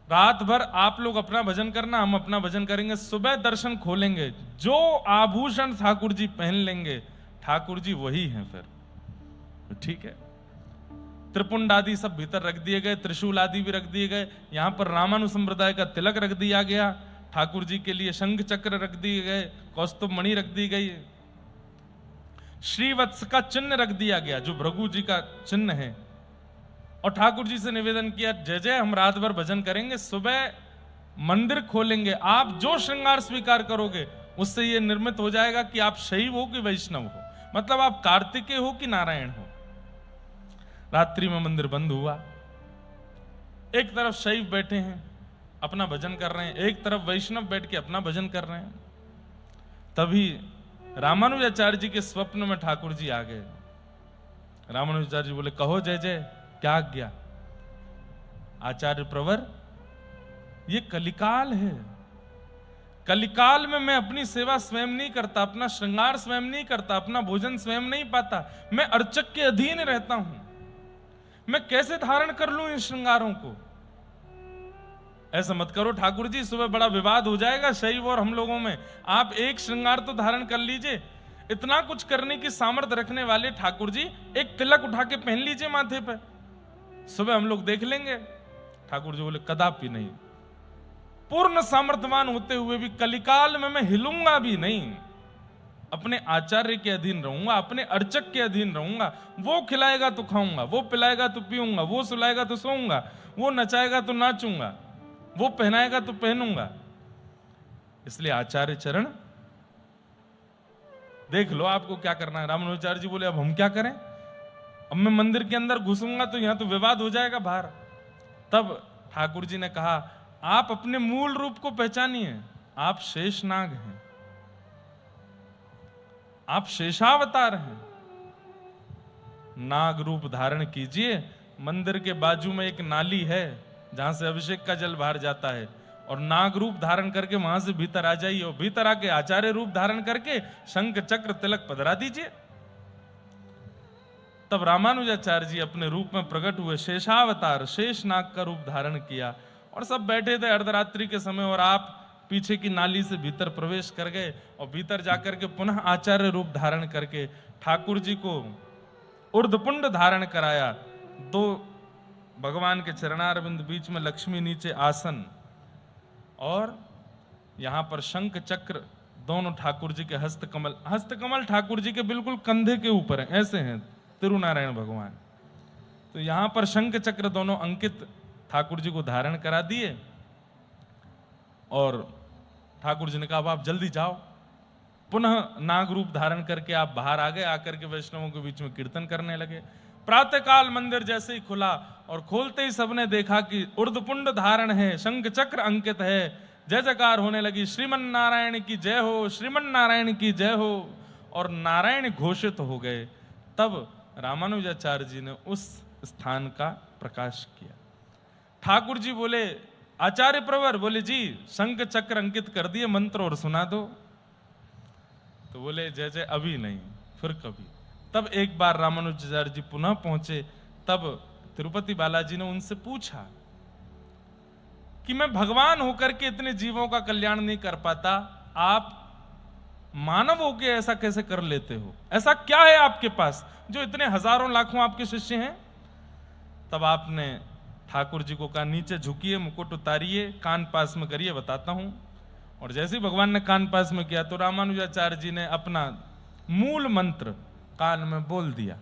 रात भर आप लोग अपना भजन करना, हम अपना भजन करेंगे। सुबह दर्शन खोलेंगे, जो आभूषण ठाकुर जी पहन लेंगे ठाकुर जी वही हैं फिर। ठीक है। त्रिपुंड आदि सब भीतर रख दिए गए, त्रिशूल आदि भी रख दिए गए। यहां पर रामानु संप्रदाय का तिलक रख दिया गया, ठाकुर जी के लिए शंख चक्र रख दिए गए, कौस्तुभ मणि रख दी गई, श्रीवत्स का चिन्ह रख दिया गया जो भृगु जी का चिन्ह है। और ठाकुर जी से निवेदन किया, जय जय हम रात भर भजन करेंगे, सुबह मंदिर खोलेंगे, आप जो श्रृंगार स्वीकार करोगे उससे यह निर्मित हो जाएगा कि आप शैव हो कि वैष्णव हो, मतलब आप कार्तिकेय हो कि नारायण हो। रात्रि में मंदिर बंद हुआ। एक तरफ शैव बैठे हैं अपना भजन कर रहे हैं, एक तरफ वैष्णव बैठ के अपना भजन कर रहे हैं। तभी रामानुजाचार्य जी के स्वप्न में ठाकुर जी आ गए। रामानुजाचार्य जी बोले, कहो जय जय, क्या आज्ञा? आचार्य प्रवर, ये कलिकाल है। कलिकाल में मैं अपनी सेवा स्वयं नहीं करता, अपना श्रृंगार स्वयं नहीं करता, अपना भोजन स्वयं नहीं पाता, मैं अर्चक के अधीन रहता हूं। मैं कैसे धारण कर लूं इन श्रृंगारों को? ऐसा मत करो ठाकुर जी, सुबह बड़ा विवाद हो जाएगा शैव और हम लोगों में। आप एक श्रृंगार तो धारण कर लीजिए। इतना कुछ करने की सामर्थ्य रखने वाले ठाकुर जी, एक तिलक उठा के पहन लीजिए माथे पे, सुबह हम लोग देख लेंगे। ठाकुर जी बोले, कदापि नहीं। पूर्ण सामर्थ्यवान होते हुए भी कलिकाल में मैं हिलूंगा भी नहीं। अपने आचार्य के अधीन रहूंगा, अपने अर्चक के अधीन रहूंगा। वो खिलाएगा तो खाऊंगा, वो पिलाएगा तो पीऊंगा, वो सुलाएगा तो सोऊंगा, वो नचाएगा तो नाचूंगा, वो पहनाएगा तो पहनूंगा। इसलिए आचार्य चरण देख लो आपको क्या करना है। रामानुजाचार्य जी बोले, अब हम क्या करें? अब मैं मंदिर के अंदर घुसूंगा तो यहां तो विवाद हो जाएगा बाहर। तब ठाकुर जी ने कहा, आप अपने मूल रूप को पहचानिए। आप शेषनाग हैं, आप शेषावतार हैं। नाग रूप धारण कीजिए। मंदिर के बाजू में एक नाली है जहां से अभिषेक का जल बाहर जाता है, और नाग रूप धारण करके वहां से भीतर आ जाइए, और भीतर आके आचार्य रूप धारण करके शंख चक्र तिलक पधरा दीजिए। तब रामानुजाचार्य जी अपने रूप में प्रकट हुए, शेषावतार, शेषनाग का रूप धारण किया, और सब बैठे थे अर्धरात्रि के समय, और आप पीछे की नाली से भीतर प्रवेश कर गए, और भीतर जाकर के पुनः आचार्य रूप धारण करके ठाकुर जी को ऊर्ध्वपुंड धारण कराया। दो भगवान के चरणारविंद, बीच में लक्ष्मी, नीचे आसन, और यहां पर शंख चक्र दोनों ठाकुर जी के हस्तकमल। हस्तकमल ठाकुर जी के बिल्कुल कंधे के ऊपर है, ऐसे हैं तिरुनारायण भगवान। तो यहां पर शंख चक्र दोनों अंकित ठाकुर जी को धारण करा दिए, और ठाकुर जी ने कहा, अब आप जल्दी जाओ। पुनः नाग रूप धारण करके आप बाहर आ गए, आकर के वैष्णवों के बीच में कीर्तन करने लगे। प्रातःकाल मंदिर जैसे ही खुला, और खोलते ही सबने देखा कि ऊर्ध्वपुंड धारण है, शंख चक्र अंकित है, जय जयकार होने लगी, श्रीमन नारायण की जय हो, श्रीमन नारायण की जय हो, और नारायण घोषित हो गए। तब रामानुजाचार्य जी ने उस स्थान का प्रकाश किया। ठाकुर जी बोले, आचार्य प्रवर, बोले जी शंख चक्र अंकित कर दिए, मंत्र और सुना दो। तो बोले, जय जय अभी नहीं, फिर कभी। तब एक बार रामानुजाचार्य जी पुनः पहुंचे। तब तिरुपति बालाजी ने उनसे पूछा कि मैं भगवान होकर के इतने जीवों का कल्याण नहीं कर पाता, आप मानव होके ऐसा कैसे कर लेते हो? ऐसा क्या है आपके पास जो इतने हजारों लाखों आपके शिष्य हैं? तब आपने ठाकुर जी को कहा, नीचे झुकिए, मुकुट उतारिए, कान पास में करिए, बताता हूं। और जैसे ही भगवान ने कान पास में किया तो रामानुजाचार्य जी ने अपना मूल मंत्र कान में बोल दिया,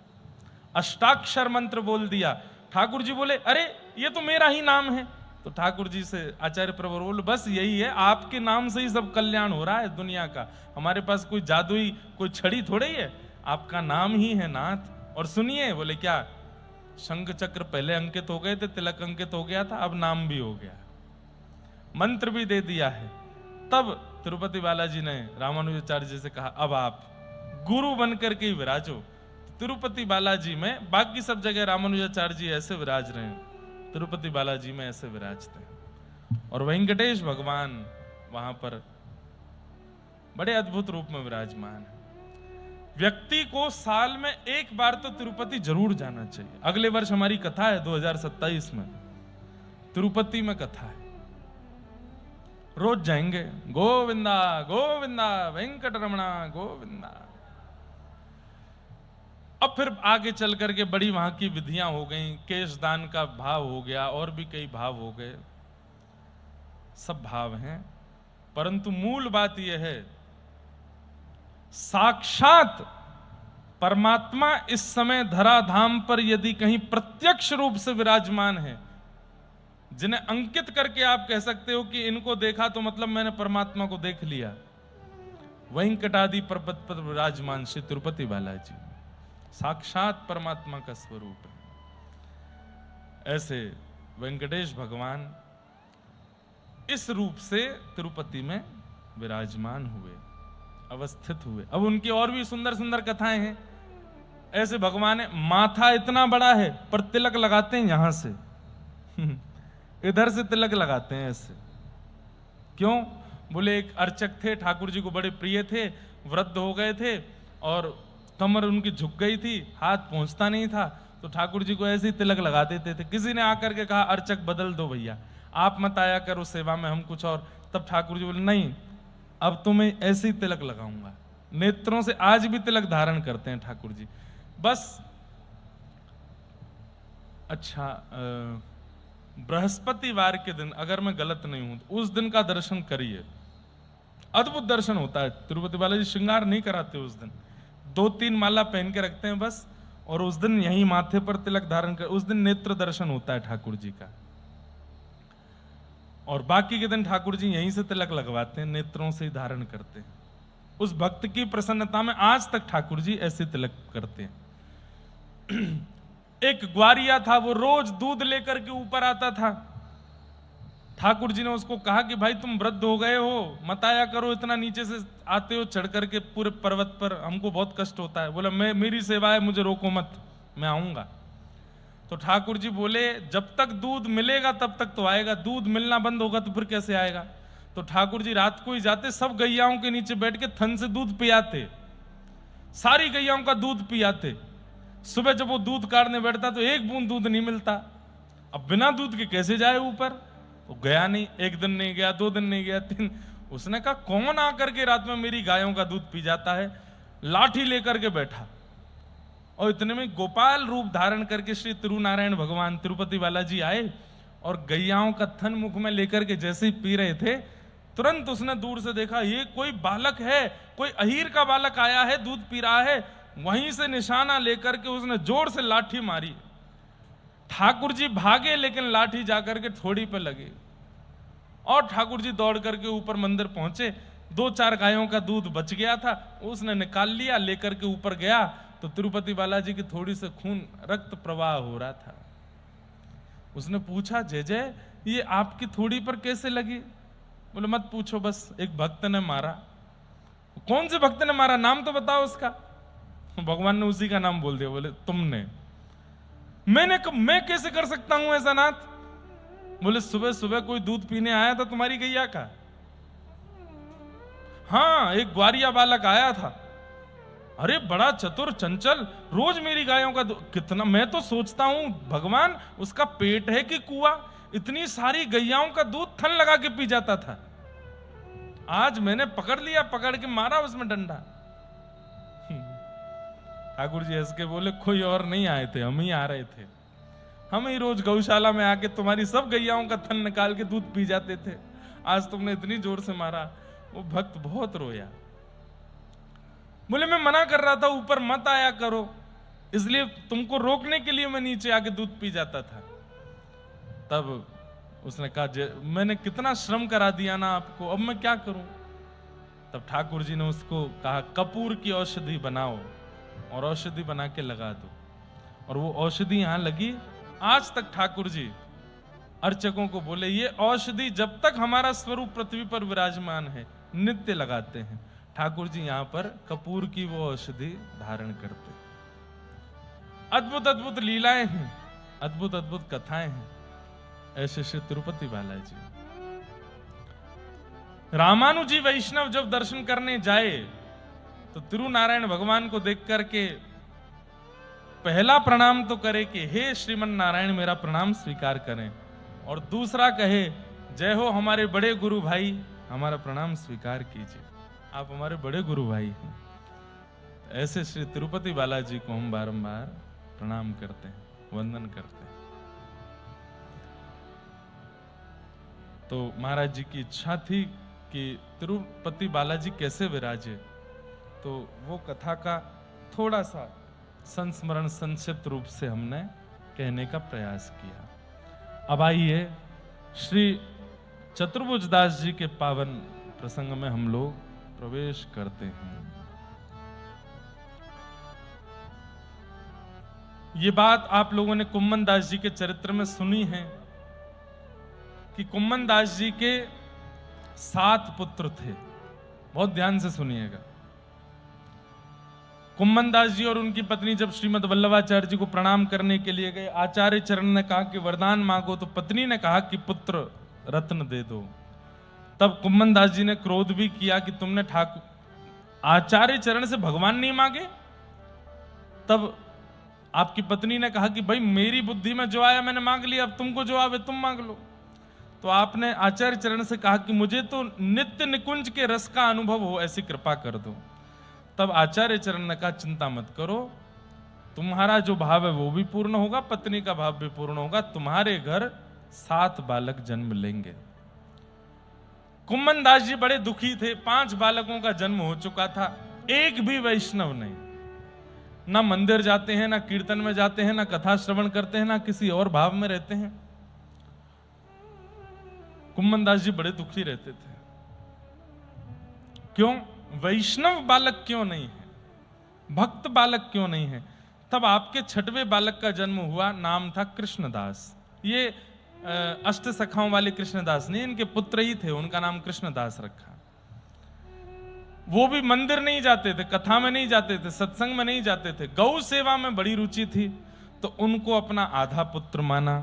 अष्टाक्षर मंत्र बोल दिया। ठाकुर जी बोले, अरे ये तो मेरा ही नाम है। तो ठाकुर जी से आचार्य प्रवर बोले, बस यही है, आपके नाम से ही सब कल्याण हो रहा है दुनिया का। हमारे पास कोई जादुई कोई छड़ी थोड़ी है, आपका नाम ही है नाथ। और सुनिए, बोले क्या? शंख चक्र पहले अंकित हो गए थे, तिलक अंकित हो गया था, अब नाम भी हो गया, मंत्र भी दे दिया है। तब तिरुपति बालाजी ने रामानुजाचार्य जी से कहा अब आप गुरु बनकर के ही विराजो। तिरुपति बालाजी में, बाकी सब जगह रामानुजाचार्य जी ऐसे विराज रहे हैं, तिरुपति बालाजी में ऐसे विराजते हैं। और वेंकटेश भगवान वहां पर बड़े अद्भुत रूप में विराजमान है। व्यक्ति को साल में एक बार तो तिरुपति जरूर जाना चाहिए। अगले वर्ष हमारी कथा है 2027 में, तिरुपति में कथा है, रोज जाएंगे। गोविंदा गोविंदा वेंकट रमणा गोविंदा। अब फिर आगे चल करके बड़ी वहां की विधियां हो गई, केश दान का भाव हो गया, और भी कई भाव हो गए, सब भाव हैं, परंतु मूल बात यह है साक्षात परमात्मा इस समय धराधाम पर यदि कहीं प्रत्यक्ष रूप से विराजमान है, जिन्हें अंकित करके आप कह सकते हो कि इनको देखा तो मतलब मैंने परमात्मा को देख लिया, वेंकटादि पर्वत पर विराजमान श्री तिरुपति बालाजी साक्षात परमात्मा का स्वरूप है। ऐसे वेंकटेश भगवान इस रूप से तिरुपति में विराजमान हुए, अवस्थित हुए। अब उनकी और भी सुंदर सुंदर कथाएं हैं। ऐसे भगवान है, माथा इतना बड़ा है पर तिलक लगाते हैं यहां से इधर से तिलक लगाते हैं ऐसे। क्यों? बोले एक अर्चक थे, ठाकुर जी को बड़े प्रिय थे, वृद्ध हो गए थे और कमर उनकी झुक गई थी, हाथ पहुंचता नहीं था, तो ठाकुर जी को ऐसे ही तिलक लगा देते थे। किसी ने आकर के कहा अर्चक बदल दो भैया, आप मत आया करो सेवा में, हम कुछ और। तब ठाकुर जी बोले नहीं, अब तुम्हें ऐसे ही तिलक लगाऊंगा। नेत्रों से आज भी तिलक धारण करते हैं ठाकुर जी। बस अच्छा, बृहस्पतिवार के दिन अगर मैं गलत नहीं हूं तो उस दिन का दर्शन करिए, अद्भुत दर्शन होता है। तिरुपति बालाजी श्रृंगार नहीं कराते उस दिन, 2-3 माला पहन के रखते हैं बस, और उस दिन यही माथे पर तिलक धारण कर, उस दिन नेत्र दर्शन होता है ठाकुर जी का। और बाकी के दिन ठाकुर जी यहीं से तिलक लगवाते हैं, नेत्रों से ही धारण करते हैं। उस भक्त की प्रसन्नता में आज तक ठाकुर जी ऐसे तिलक करते हैं। एक ग्वारिया था, वो रोज दूध लेकर के ऊपर आता था। ठाकुर जी ने उसको कहा कि भाई तुम वृद्ध हो गए हो, मत आया करो, इतना नीचे से आते हो चढ़ करके पूरे पर्वत पर, हमको बहुत कष्ट होता है। बोला मैं, मेरी सेवा है, मुझे रोको मत, मैं आऊंगा। तो ठाकुर जी बोले जब तक दूध मिलेगा तब तक तो आएगा, दूध मिलना बंद होगा तो फिर कैसे आएगा। तो ठाकुर जी रात को ही जाते, सब गैयाओं के नीचे बैठ के थन से दूध पियाते, सारी गैयाओं का दूध पियाते। सुबह जब वो दूध काटने बैठता तो एक बूंद दूध नहीं मिलता। अब बिना दूध के कैसे जाए ऊपर? तो गया नहीं, एक दिन नहीं गया, 2 दिन नहीं गया, 3। उसने कहा कौन आकर के रात में मेरी गायों का दूध पी जाता है। लाठी लेकर के बैठा और इतने में गोपाल रूप धारण करके श्री तिरुनारायण भगवान तिरुपति बालाजी आए और गैयाओं का थन मुख में लेकर के जैसे ही पी रहे थे, तुरंत उसने दूर से देखा ये कोई बालक है, कोई अहीर का बालक आया है, दूध पी रहा है। वहीं से निशाना लेकर के उसने जोर से लाठी मारी। ठाकुर जी भागे लेकिन लाठी जाकर के थोड़ी पे लगी और ठाकुर जी दौड़ करके ऊपर मंदिर पहुंचे। 2-4 गायों का दूध बच गया था, उसने निकाल लिया, लेकर के ऊपर गया तो तिरुपति बालाजी की थोड़ी से खून रक्त प्रवाह हो रहा था। उसने पूछा जय जय ये आपकी थोड़ी पर कैसे लगी? बोले मत पूछो, बस एक भक्त ने मारा। कौन से भक्त ने मारा, नाम तो बताओ उसका। भगवान ने उसी का नाम बोल दिया। बोले तुमने? मैं कैसे कर सकता हूं ऐसा नाथ? बोले सुबह सुबह कोई दूध पीने आया था तुम्हारी गैया का? हाँ, एक ग्वारिया बालक आया था। अरे बड़ा चतुर चंचल, रोज मेरी गायों का कितना, मैं तो सोचता हूं भगवान उसका पेट है कि कुआं, इतनी सारी गैयाओं का दूध थन लगा के पी जाता था। आज मैंने पकड़ लिया, पकड़ के मारा उसमें डंडा। ठाकुर जी हंस के बोले कोई और नहीं आए थे, हम ही आ रहे थे। हम ही रोज गौशाला में आके तुम्हारी सब गैयाओं का थन निकाल के दूध पी जाते थे, आज तुमने इतनी जोर से मारा। वो भक्त बहुत रोया। बोले मैं मना कर रहा था ऊपर मत आया करो, इसलिए तुमको रोकने के लिए मैं नीचे आके दूध पी जाता था। तब उसने कहा मैंने कितना श्रम करा दिया ना आपको, अब मैं क्या करूं? तब ठाकुर जी ने उसको कहा कपूर की औषधि बनाओ और औषधि बना के लगा दो। और वो औषधि यहां लगी। आज तक ठाकुर जी अर्चकों को बोले ये औषधि जब तक हमारा स्वरूप पृथ्वी पर विराजमान है नित्य लगाते हैं। ठाकुर जी यहां पर कपूर की वो औषधि धारण करते। अद्भुत अद्भुत लीलाएं हैं, अद्भुत अद्भुत कथाएं हैं। ऐसे श्री तिरुपति बालाजी। रामानुजी वैष्णव जब दर्शन करने जाए तो तिरुनारायण भगवान को देख करके पहला प्रणाम तो करे कि हे श्रीमन नारायण मेरा प्रणाम स्वीकार करें, और दूसरा कहे जय हो हमारे बड़े गुरु भाई, हमारा प्रणाम स्वीकार कीजिए, आप हमारे बड़े गुरु भाई हैं। ऐसे श्री तिरुपति बालाजी को हम बारंबार प्रणाम करते हैं, वंदन करते हैं। तो महाराज जी की इच्छा थी कि तिरुपति बालाजी कैसे विराजे, तो वो कथा का थोड़ा सा संस्मरण संक्षिप्त रूप से हमने कहने का प्रयास किया। अब आइए श्री चतुर्भुज दास जी के पावन प्रसंग में हम लोग प्रवेश करते हैं। ये बात आप लोगों ने कुम्मन दास जी के चरित्र में सुनी है कि कुम्मन दास जी के 7 पुत्र थे। बहुत ध्यान से सुनिएगा। कुम्मन दास जी और उनकी पत्नी जब श्रीमद वल्लभाचार्य जी को प्रणाम करने के लिए गए, आचार्य चरण ने कहा कि वरदान मांगो, तो पत्नी ने कहा कि पुत्र रत्न दे दो। तब कुम्मन दास जी ने क्रोध भी किया कि तुमने ठाकुर आचार्य चरण से भगवान नहीं मांगे। तब आपकी पत्नी ने कहा कि भाई मेरी बुद्धि में जो आया मैंने मांग लिया, अब तुमको जो आवे तुम मांग लो। तो आपने आचार्य चरण से कहा कि मुझे तो नित्य निकुंज के रस का अनुभव हो, ऐसी कृपा कर दो। तब आचार्य चरण ने कहा चिंता मत करो, तुम्हारा जो भाव है वो भी पूर्ण होगा, पत्नी का भाव भी पूर्ण होगा, तुम्हारे घर 7 बालक जन्म लेंगे। कुम्मन दास जी बड़े दुखी थे, 5 बालकों का जन्म हो चुका था, एक भी वैष्णव नहीं, ना मंदिर जाते हैं, ना कीर्तन में जाते हैं, ना कथा श्रवण करते हैं, ना किसी और भाव में रहते हैं। कुम्मन दास जी बड़े दुखी रहते थे। क्यों? वैष्णव बालक क्यों नहीं है, भक्त बालक क्यों नहीं है। तब आपके 6वें बालक का जन्म हुआ, नाम था कृष्णदास। ये अष्ट सखाओं वाले कृष्णदास नहीं, इनके पुत्र ही थे, उनका नाम कृष्णदास रखा। वो भी मंदिर नहीं जाते थे, कथा में नहीं जाते थे, सत्संग में नहीं जाते थे, गौ सेवा में बड़ी रुचि थी, तो उनको अपना आधा पुत्र माना।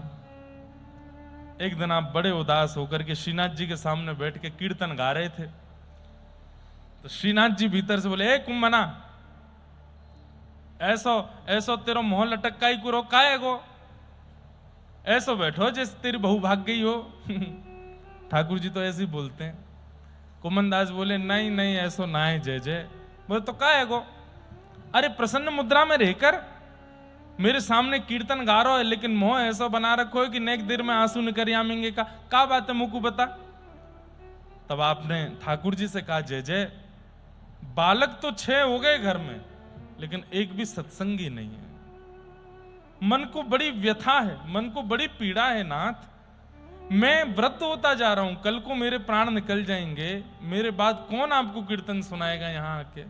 एक दिन आप बड़े उदास होकर के श्रीनाथ जी के सामने बैठ के कीर्तन गा रहे थे, तो श्रीनाथ जी भीतर से बोले, ए कुम्मना, ऐसो तेरो मोह लटक का ही कुरो काहे गो, ऐसो बैठो जैसे तेरी बहू भाग गई हो। ठाकुर जी तो ऐसे ही बोलते हैं। कुम्मन दास बोले, नहीं नहीं ऐसो ना है जय जय। बोले तो काहे गो, अरे प्रसन्न मुद्रा में रहकर मेरे सामने कीर्तन गा रहा है, लेकिन मोह ऐसा बना रखो है कि नेक देर में आंसू निकर आमेंगे का बात है, मुकू बता। तब आपने ठाकुर जी से कहा, जय जय, बालक तो 6 हो गए घर में, लेकिन एक भी सत्संगी नहीं है। मन को बड़ी व्यथा है, मन को बड़ी पीड़ा है नाथ, मैं व्रत होता जा रहा हूं, कल को मेरे प्राण निकल जाएंगे, मेरे बाद कौन आपको कीर्तन सुनाएगा यहां आके।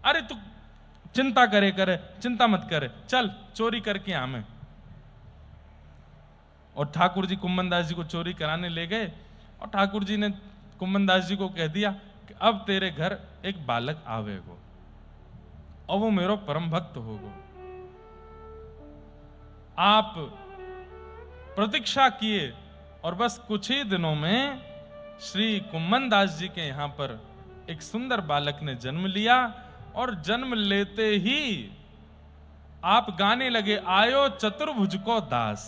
अरे तू चिंता करे, चिंता मत करे, चल चोरी करके आमे। और ठाकुर जी कुम्मन दास जी को चोरी कराने ले गए, और ठाकुर जी ने कुम्मन दास जी को कह दिया कि अब तेरे घर एक बालक आवेगो और वो मेरो परम भक्त होगो। आप प्रतीक्षा किए और बस कुछ ही दिनों में श्री कुम्मन दास जी के यहां पर एक सुंदर बालक ने जन्म लिया, और जन्म लेते ही आप गाने लगे, आयो चतुर्भुज को दास।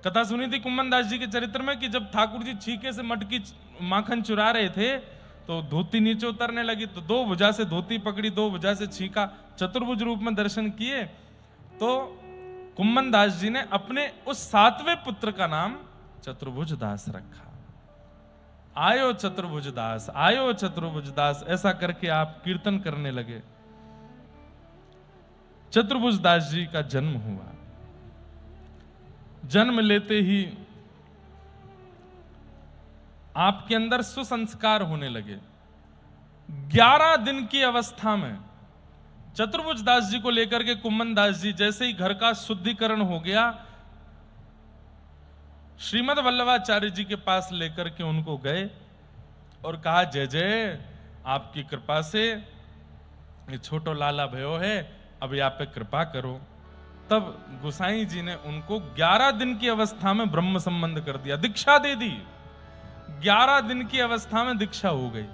कथा सुनी थी कुम्मन दास जी के चरित्र में कि जब ठाकुर जी छीके से मटकी माखन चुरा रहे थे तो धोती नीचे उतरने लगी, तो 2 भुजा से धोती पकड़ी, 2 भुजा से छीका, चतुर्भुज रूप में दर्शन किए। तो कुम्मन दास जी ने अपने उस 7वें पुत्र का नाम चतुर्भुज दास रखा। आयो चतुर्भुज दास, आयो चतुर्भुज दास, ऐसा करके आप कीर्तन करने लगे। चतुर्भुज दास जी का जन्म हुआ। जन्म लेते ही आपके अंदर सुसंस्कार होने लगे। 11 दिन की अवस्था में चतुर्भुज दास जी को लेकर के कुम्मन दास जी जैसे ही घर का शुद्धिकरण हो गया, श्रीमद वल्लभाचार्य जी के पास लेकर के उनको गए और कहा, जय जय, आपकी कृपा से ये छोटो लाला भयो है, अब आप पे कृपा करो। तब गोसाई जी ने उनको 11 दिन की अवस्था में ब्रह्म संबंध कर दिया, दीक्षा दे दी। 11 दिन की अवस्था में दीक्षा हो गई।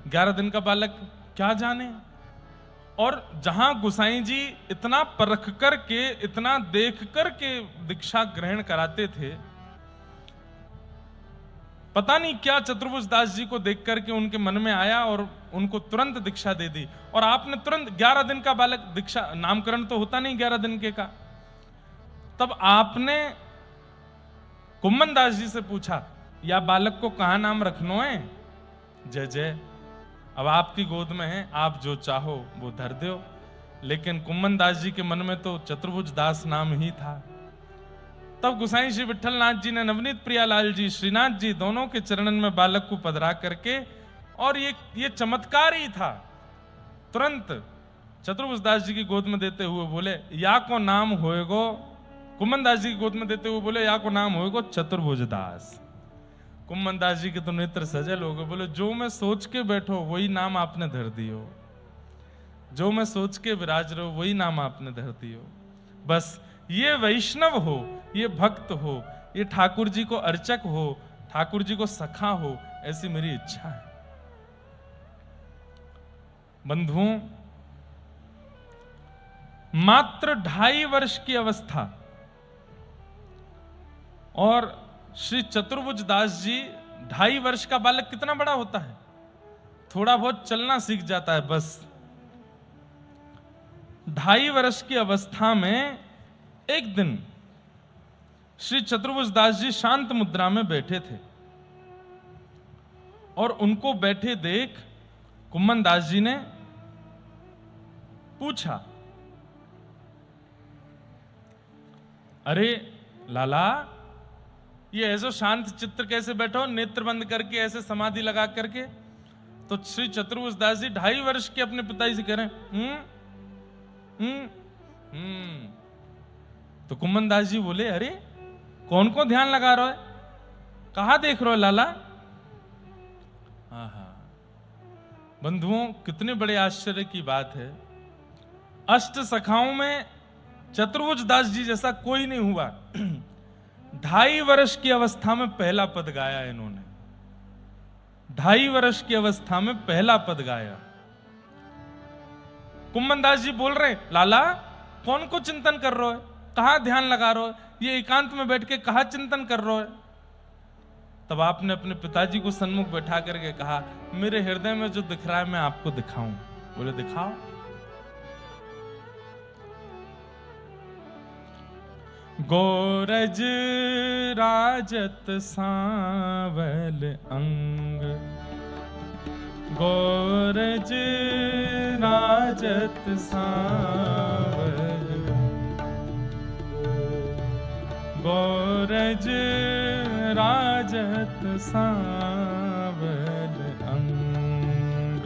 11 दिन का बालक क्या जाने। और जहां गोसाई जी इतना परख करके, इतना देख करके दीक्षा ग्रहण कराते थे, पता नहीं क्या चतुर्भुज दास जी को देख करके उनके मन में आया और उनको तुरंत दीक्षा दे दी। और आपने तुरंत 11 दिन का बालक, दीक्षा नामकरण तो होता नहीं 11 दिन के का, तब आपने कुम्मन दास जी से पूछा, या बालक को कहां नाम रखनो है? जय जय, अब आपकी गोद में है, आप जो चाहो वो धर दो। लेकिन कुम्मन दास जी के मन में तो चतुर्भुज दास नाम ही था। तब गोसाई श्री विठल नाथ जी ने नवनीत प्रियालाल जी, श्रीनाथ जी दोनों के चरणन में बालक को पधरा करके, और ये चमत्कार ही था, तुरंत चतुर्भुज दास जी की गोद में देते हुए बोले, या को नाम होएगो, कुम्मन दास जी की गोद में देते हुए बोले, या को नाम होएगो चतुर्भुज दास। कुम्मन दास जी के तो नेत्र सजल हो गए, बोले, जो मैं सोच के बैठो वही नाम आपने धर दियो, जो मैं सोच के विराज रहो वही नाम आपने धर दियो। बस ये वैष्णव हो, ये भक्त हो, ये ठाकुर जी को अर्चक हो, ठाकुर जी को सखा हो, ऐसी मेरी इच्छा है। बंधुओं, मात्र 2.5 वर्ष की अवस्था और श्री चतुर्भुज दास जी, 2.5 वर्ष का बालक कितना बड़ा होता है, थोड़ा बहुत चलना सीख जाता है बस। 2.5 वर्ष की अवस्था में एक दिन श्री चतुर्भुज दास जी शांत मुद्रा में बैठे थे और उनको बैठे देख कुम्मन दास जी ने पूछा, अरे लाला, ये ऐसा शांत चित्र कैसे बैठो, नेत्र बंद करके ऐसे समाधि लगा करके? तो श्री चतुर्भुज दास जी 2.5 वर्ष के अपने पिताजी से कह रहे हैं, तो कुम्मन दास जी बोले, अरे कौन को ध्यान लगा रहा है, कहां देख रहे हो लाला? बंधुओं, कितने बड़े आश्चर्य की बात है, अष्ट सखाओं में चतुर्भुज दास जी जैसा कोई नहीं हुआ। 2.5 वर्ष की अवस्था में पहला पद गाया इन्होंने, 2.5 वर्ष की अवस्था में पहला पद गाया। कुम्मन दास जी बोल रहे, लाला कौन को चिंतन कर रहे हो, कहां ध्यान लगा रहे हो, ये एकांत में बैठ के कहां चिंतन कर रहे हो? तब आपने अपने पिताजी को सन्मुख बैठा करके कहा, मेरे हृदय में जो दिख रहा है मैं आपको दिखाऊं। बोले, दिखाओ। गोरज राजत सांवल अंग, गोरज राजत सांवल, गोरज राजत सांवल अंग,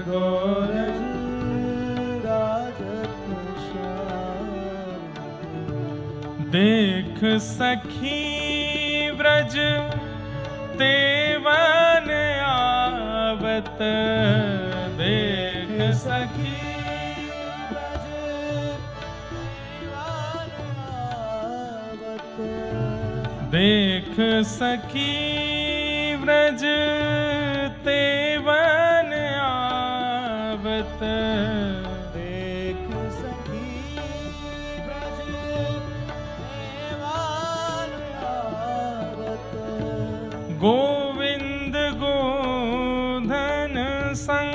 गोरज देख सखी व्रज तेवन आवत, देख सखी व्रज तेवन आवत, देख सखी व्रज तेवन आवत, गोविंद गोधन संग,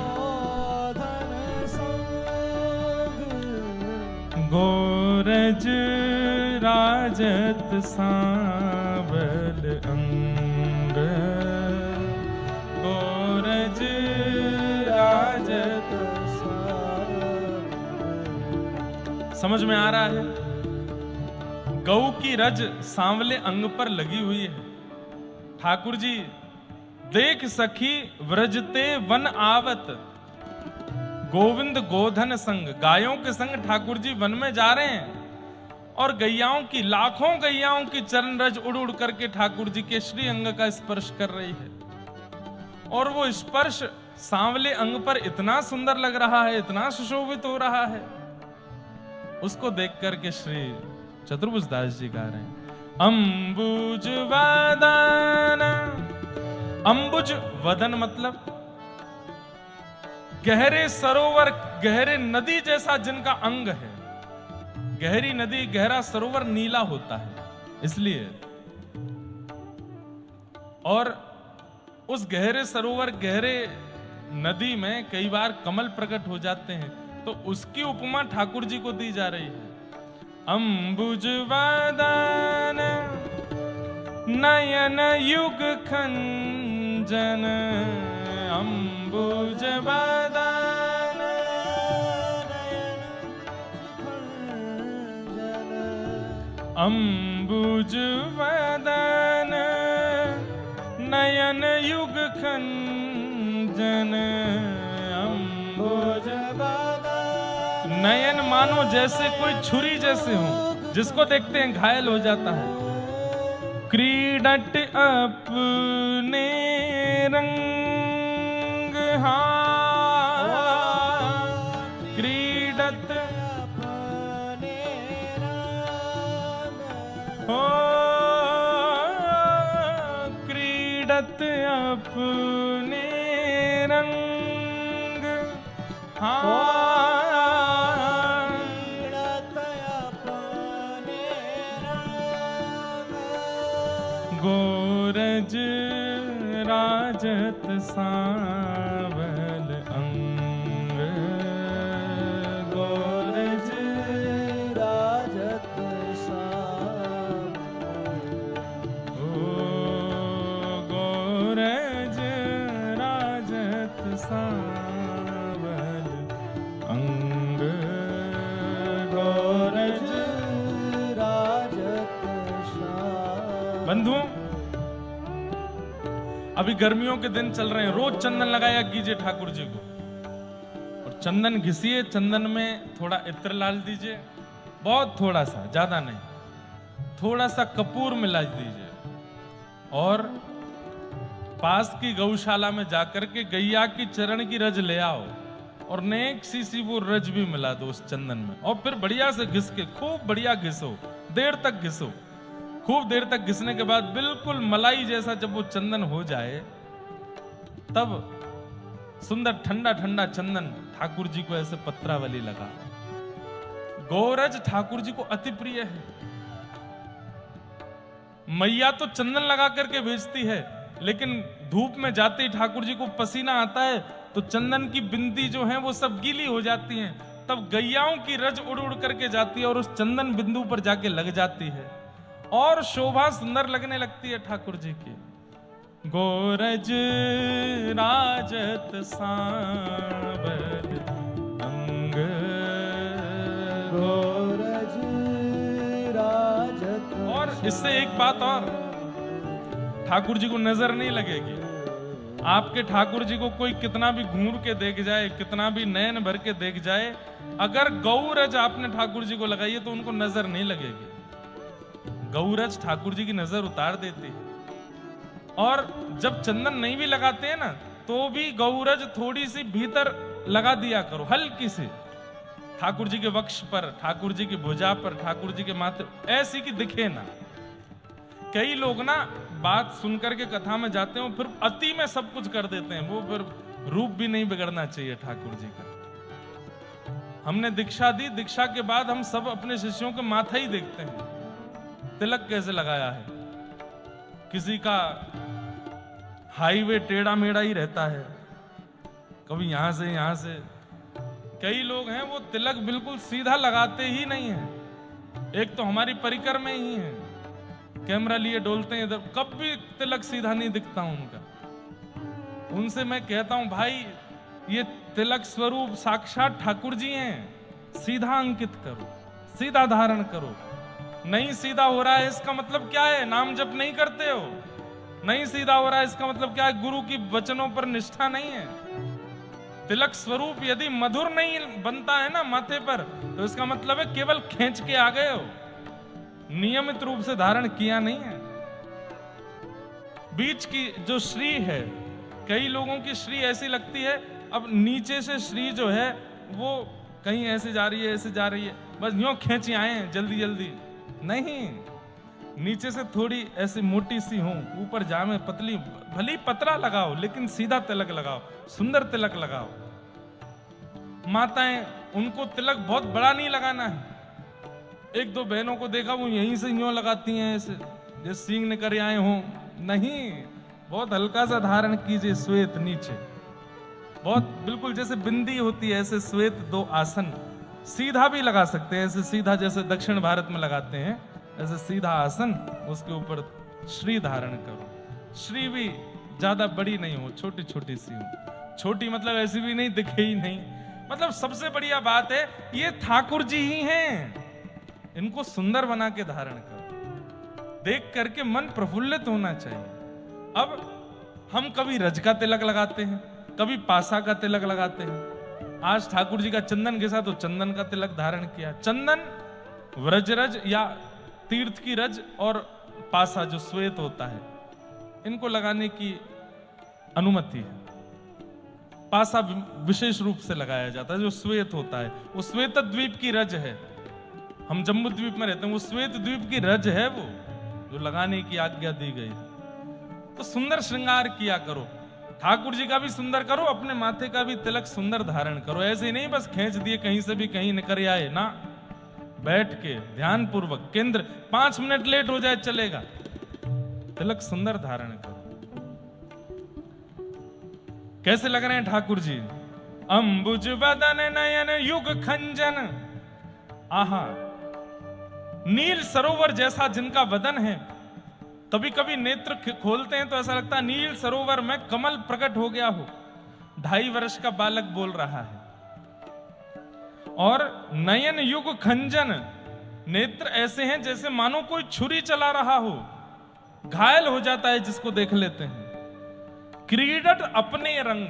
गोधन संग, गोरज राजत सांवल अंग, गोरज राजत। समझ में आ रहा है? गऊ की रज सांवले अंग पर लगी हुई है, ठाकुर जी देख सखी व्रजते वन आवत, गोविंद गोधन संग, गायों के संग ठाकुर जी वन में जा रहे हैं और गैयाओं की, लाखों गैयाओं की चरण रज उड़ उड़ करके ठाकुर जी के श्री अंग का स्पर्श कर रही है। और वो स्पर्श सांवले अंग पर इतना सुंदर लग रहा है, इतना सुशोभित हो रहा है, उसको देख करके श्री चतुर्भुज दास जी गा रहे हैं, अंबुज वदन। अंबुज वदन मतलब गहरे सरोवर, गहरे नदी जैसा जिनका अंग है। गहरी नदी, गहरा सरोवर नीला होता है इसलिए। और उस गहरे सरोवर, गहरे नदी में कई बार कमल प्रकट हो जाते हैं, तो उसकी उपमा ठाकुर जी को दी जा रही है। अंबुज वदन नयन युग खंजन, अंबुज वदन अंबुज वदन नयन युग खंजन, अंबुज वदन। नयन मानो जैसे कोई छुरी जैसे हो, जिसको देखते हैं घायल हो जाता है। क्रीडट अपने रंग, हाँ क्रीडत अपने रंग, हो क्रीडत अपने रंग, हाँ गोरज राजत सांवल अंग, गोरज राजत सांवल, ओ गोरज राजत सांवल अंग, गोरज राजत सांवल। बंधुओं, अभी गर्मियों के दिन चल रहे हैं, रोज चंदन लगाया कीजिए ठाकुर जी को, और चंदन घिसिए, चंदन में थोड़ा इत्र डाल दीजिए, बहुत थोड़ा सा, ज्यादा नहीं, थोड़ा सा कपूर मिला दीजिए, और पास की गौशाला में जाकर के गैया की चरण की रज ले आओ, और नेक सी वो रज भी मिला दो उस चंदन में, और फिर बढ़िया से घिस के खूब बढ़िया घिसो, देर तक घिसो। खूब देर तक घिसने के बाद बिल्कुल मलाई जैसा जब वो चंदन हो जाए, तब सुंदर ठंडा ठंडा चंदन ठाकुर जी को ऐसे पत्रावली लगा। गोरज ठाकुर जी को अति प्रिय है। मैया तो चंदन लगा करके भेजती है, लेकिन धूप में जाते ही ठाकुर जी को पसीना आता है, तो चंदन की बिंदी जो है वो सब गीली हो जाती हैं, तब गैयाओं की रज उड़ उड़ करके जाती है और उस चंदन बिंदु पर जाके लग जाती है, और शोभा सुंदर लगने लगती है ठाकुर जी की। गोरज राजत सांवल अंग, गोरज राजत। और इससे एक बात और, ठाकुर जी को नजर नहीं लगेगी। आपके ठाकुर जी को कोई कितना भी घूर के देख जाए, कितना भी नयन भर के देख जाए, अगर गौरज आपने ठाकुर जी को लगाई है तो उनको नजर नहीं लगेगी। गौरज ठाकुर जी की नजर उतार देती है। और जब चंदन नहीं भी लगाते हैं ना, तो भी गौरज थोड़ी सी भीतर लगा दिया करो, हल्की सी, ठाकुर जी के वक्ष पर, ठाकुर जी की भुजा पर, ठाकुर जी के माथे, ऐसी कि दिखे ना। कई लोग ना बात सुनकर के कथा में जाते हैं, फिर अति में सब कुछ कर देते हैं, वो फिर रूप भी नहीं बिगड़ना चाहिए ठाकुर जी का। हमने दीक्षा दी, दीक्षा के बाद हम सब अपने शिष्यों के माथा ही देखते हैं, तिलक कैसे लगाया है। किसी का हाईवे टेढ़ा मेढ़ा ही रहता है, कभी यहां से। कई लोग हैं वो तिलक बिल्कुल सीधा लगाते ही नहीं है। एक तो हमारी परिकर में ही है, कैमरा लिए डोलते हैं इधर, कभी तिलक सीधा नहीं दिखता उनका। उनसे मैं कहता हूं, भाई ये तिलक स्वरूप साक्षात ठाकुर जी हैं, सीधा अंकित करो, सीधा धारण करो। नहीं सीधा हो रहा है इसका मतलब क्या है? नाम जप नहीं करते हो, नहीं सीधा हो रहा है, इसका मतलब क्या है? गुरु की वचनों पर निष्ठा नहीं है। तिलक स्वरूप यदि मधुर नहीं बनता है ना माथे पर, तो इसका मतलब है केवल खींच के आ गए हो, नियमित रूप से धारण किया नहीं है। बीच की जो श्री है, कई लोगों की श्री ऐसी लगती है, अब नीचे से श्री जो है वो कहीं ऐसे जा रही है, ऐसे जा रही है, बस यूं खींच आए हैं जल्दी जल्दी। नहीं, नीचे से थोड़ी ऐसी मोटी सी हो, ऊपर जामे पतली, भली पतला लगाओ लेकिन सीधा तिलक लगाओ, सुंदर तिलक लगाओ। माताएं, उनको तिलक बहुत बड़ा नहीं लगाना है। एक दो बहनों को देखा, वो यहीं से यूं लगाती हैं ऐसे, जैसे सींग निकल आए हों। नहीं, बहुत हल्का सा धारण कीजिए, श्वेत नीचे, बहुत बिल्कुल जैसे बिंदी होती है ऐसे श्वेत। दो आसन सीधा भी लगा सकते हैं, ऐसे सीधा जैसे दक्षिण भारत में लगाते हैं, ऐसे सीधा आसन, उसके ऊपर श्री धारण करो। श्री भी ज्यादा बड़ी नहीं हो, छोटी छोटी सी हो। छोटी मतलब ऐसी भी नहीं दिखे ही नहीं, मतलब सबसे बढ़िया बात है ये ठाकुर जी ही हैं, इनको सुंदर बना के धारण करो। देख करके मन प्रफुल्लित होना चाहिए। अब हम कभी रज का तिलक लगाते हैं, कभी पासा का तिलक लगाते हैं। आज ठाकुर जी का चंदन के साथ तो चंदन का तिलक धारण किया। चंदन, व्रजरज या तीर्थ की रज और पासा जो श्वेत होता है, इनको लगाने की अनुमति है। पासा विशेष रूप से लगाया जाता है, जो श्वेत होता है वो श्वेत द्वीप की रज है। हम जम्बू द्वीप में रहते हैं, वो श्वेत द्वीप की रज है, वो जो लगाने की आज्ञा दी गई। तो सुंदर श्रृंगार किया करो, ठाकुर जी का भी सुंदर करो, अपने माथे का भी तिलक सुंदर धारण करो। ऐसे नहीं बस खींच दिए कहीं से भी कहीं निकल आए ना, बैठ के ध्यान पूर्वक केंद्र, 5 मिनट लेट हो जाए चलेगा, तिलक सुंदर धारण करो। कैसे लग रहे हैं ठाकुर जी? अंबुज वदन नयन युग खंजन, आहा, नील सरोवर जैसा जिनका वदन है। कभी कभी नेत्र खोलते हैं तो ऐसा लगता है नील सरोवर में कमल प्रकट हो गया हो। 2.5 वर्ष का बालक बोल रहा है। और नयन युग खंजन, नेत्र ऐसे हैं जैसे मानो कोई छुरी चला रहा हो, घायल हो जाता है जिसको देख लेते हैं। क्रीडट अपने रंग,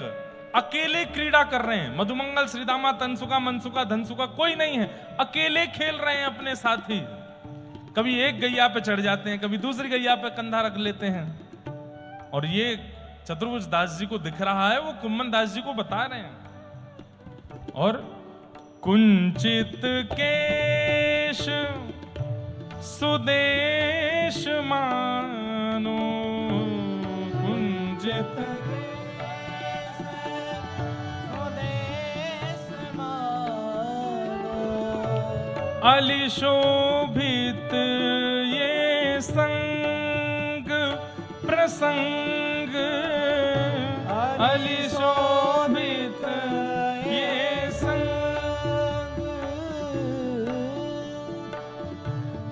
अकेले क्रीड़ा कर रहे हैं। मधुमंगल, श्रीदामा, तनसुका, मनसुका, धनसुका कोई नहीं है, अकेले खेल रहे हैं अपने साथी। कभी एक गैया पे चढ़ जाते हैं, कभी दूसरी गैया पे कंधा रख लेते हैं। और ये चतुर्भुज दास जी को दिख रहा है, वो कुम्मन दास जी को बता रहे हैं। और कुंचित केश सुदेश मानो, कुंचित अली शोभित ये संग प्रसंग, अली शोभित ये संग,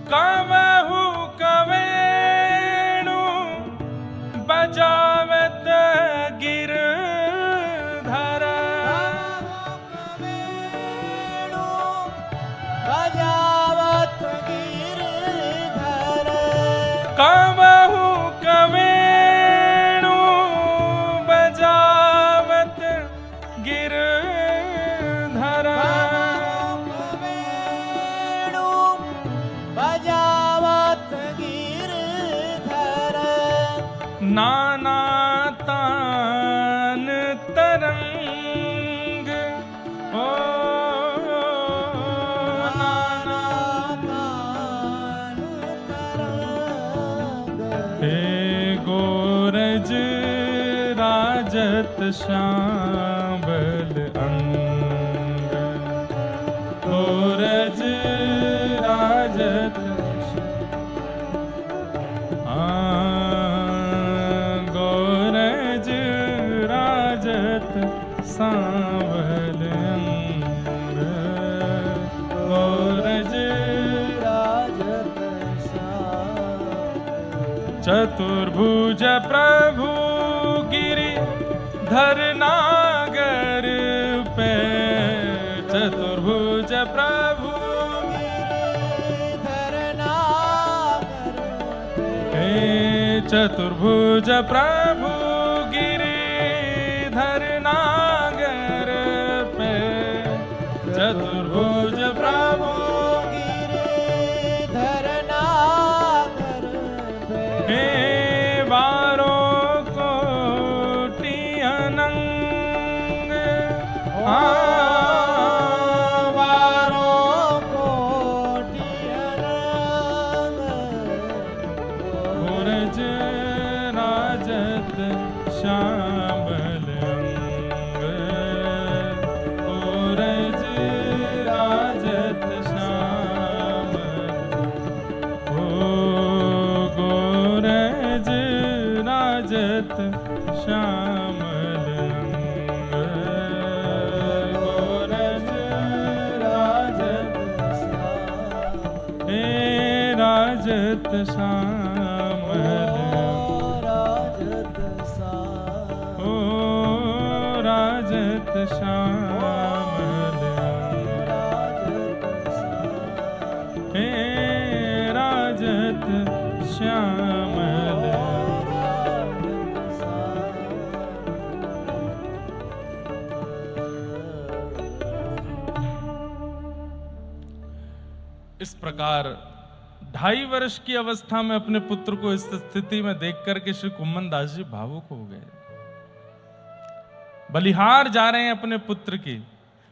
कवहु कवेणु बजावत गिरधर, कवहु कवेणु बजावत गिरधर, बजावत गिरधर, नाना तान तरंग, ओ गोरज राजत श्यामल अंग, गोरज राजत, गोरज राजत सांवल अंग, गोरज राजत चतुर्भुज प्रभु गिरि धर नागर पे, चतुर्भुज प्रभु धर नागर पे, चतुर्भुज प्रभु गिरिधर नागर पे, चतुर्भुज प्रभु गिरिधर नागर पे, हे बारों कोटि अनंग, बारों कोटि अनंग, सूरज राजत श्यामल अंग, सूरज राजत श्यामल, ओ गोरज राजत श्यामल अंग, गोरज राजत श्याम, हे राजत श्यामल, राजत श्याम, ओ राजत श्यामल, राजत श्याम, हे राजत श्यामल। इस प्रकार 2.5 वर्ष की अवस्था में अपने पुत्र को इस स्थिति में देख करके श्री कुम्मन दास जी भावुक हो गए। बलिहार जा रहे हैं अपने पुत्र की।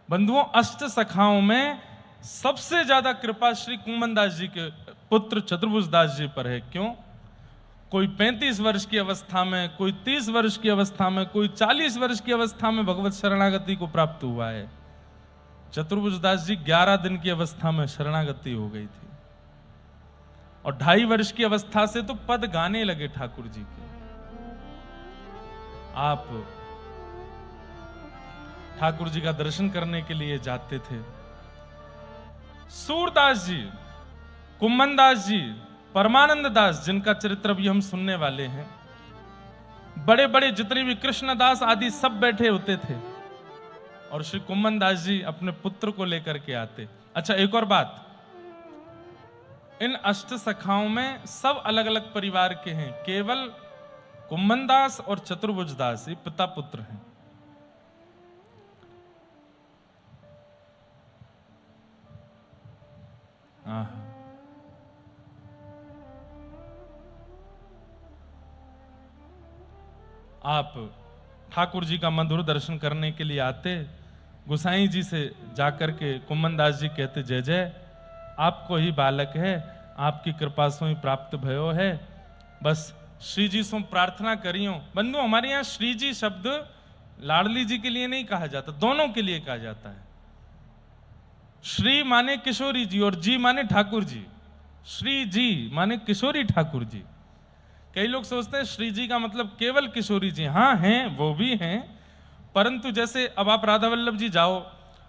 बंधुओं, अष्ट सखाओं में सबसे ज्यादा कृपा श्री कुम्मन दास जी के पुत्र चतुर्भुज दास जी पर है। क्यों? कोई 35 वर्ष की अवस्था में, कोई 30 वर्ष की अवस्था में, कोई 40 वर्ष की अवस्था में भगवत शरणागति को प्राप्त हुआ है। चतुर्भुज दास जी 11 दिन की अवस्था में शरणागति हो गई थी और 2.5 वर्ष की अवस्था से तो पद गाने लगे ठाकुर जी के। आप ठाकुर जी का दर्शन करने के लिए जाते थे। सूरदास जी, कुम्मन दास जी, परमानंद दास, जिनका चरित्र अभी हम सुनने वाले हैं, बड़े बड़े जितने भी कृष्णदास आदि सब बैठे होते थे और श्री कुम्मन दास जी अपने पुत्र को लेकर के आते। अच्छा, एक और बात, इन अष्ट सखाओं में सब अलग अलग परिवार के हैं। केवल कुम्मन दास और चतुर्भुज दास ये पिता पुत्र हैं। आप ठाकुर जी का मधुर दर्शन करने के लिए आते, गुसाई जी से जाकर के कुम्मन दास जी कहते, जय जय, आपको ही बालक है, आपकी कृपा से ही प्राप्त भयो है, बस श्री जी से प्रार्थना करियो। बंधु, हमारे यहाँ श्री जी शब्द लाडली जी के लिए नहीं कहा जाता, दोनों के लिए कहा जाता है। श्री माने किशोरी जी और जी माने ठाकुर जी। श्री जी माने किशोरी ठाकुर जी। कई लोग सोचते हैं श्री जी का मतलब केवल किशोरी जी। हाँ हैं, वो भी हैं, परंतु जैसे अब आप राधा वल्लभ जी जाओ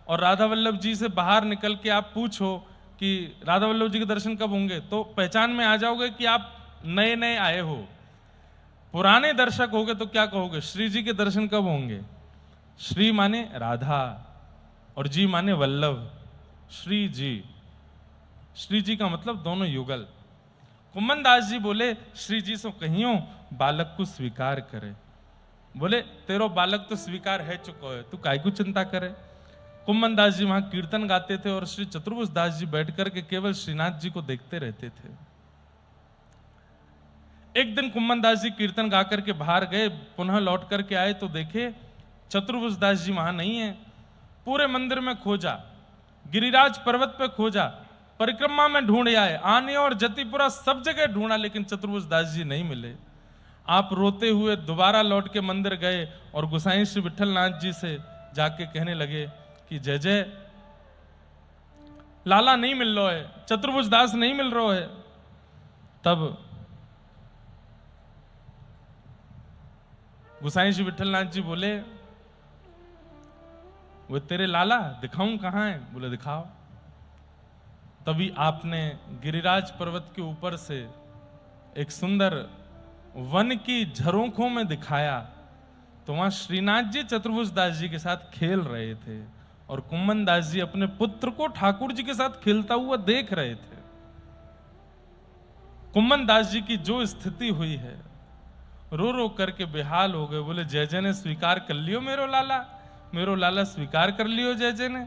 और राधा वल्लभ जी से बाहर निकल के आप पूछो कि राधा वल्लभ जी के दर्शन कब होंगे, तो पहचान में आ जाओगे कि आप नए नए आए हो। पुराने दर्शक होगे तो क्या कहोगे, श्री जी के दर्शन कब होंगे? श्री माने राधा और जी माने वल्लभ। श्री जी, श्री जी का मतलब दोनों युगल। कुम्मन दास जी बोले, श्री जी से कहियो बालक को स्वीकार करे। बोले, तेरो बालक तो स्वीकार है चुको है, तू काय को चिंता करे। कुम्मन दास जी वहां कीर्तन गाते थे और श्री चतुर्भुज दास जी बैठ करके केवल श्रीनाथ जी को देखते रहते थे। एक दिन कुम्मन दास जी कीर्तन गा करके बाहर गए, पुनः लौट करके आए तो देखे चतुर्भुज दास जी वहां नहीं है। पूरे मंदिर में खोजा, गिरिराज पर्वत पे खोजा, परिक्रमा में ढूंढ आए, आने और जतिपुरा सब जगह ढूंढा, लेकिन चतुर्भुज दास जी नहीं मिले। आप रोते हुए दोबारा लौट के मंदिर गए और गोसाई श्री विठल नाथ जी से जाके कहने लगे कि जय जय, लाला नहीं मिल रहा है, चतुर्भुज दास नहीं मिल रहा है। तब गोसाई श्री विठल नाथ जी बोले, वो तेरे लाला दिखाऊं कहां है? बोले दिखाओ। तभी आपने गिरिराज पर्वत के ऊपर से एक सुंदर वन की झरोखों में दिखाया, तो वहां श्रीनाथ जी चतुर्भुज दास जी के साथ खेल रहे थे और कुम्मन दास जी अपने पुत्र को ठाकुर जी के साथ खेलता हुआ देख रहे थे। कुम्मन दास जी की जो स्थिति हुई है, रो रो करके बेहाल हो गए। बोले जय जय ने स्वीकार कर लियो मेरो लाला स्वीकार कर लियो जय जय ने।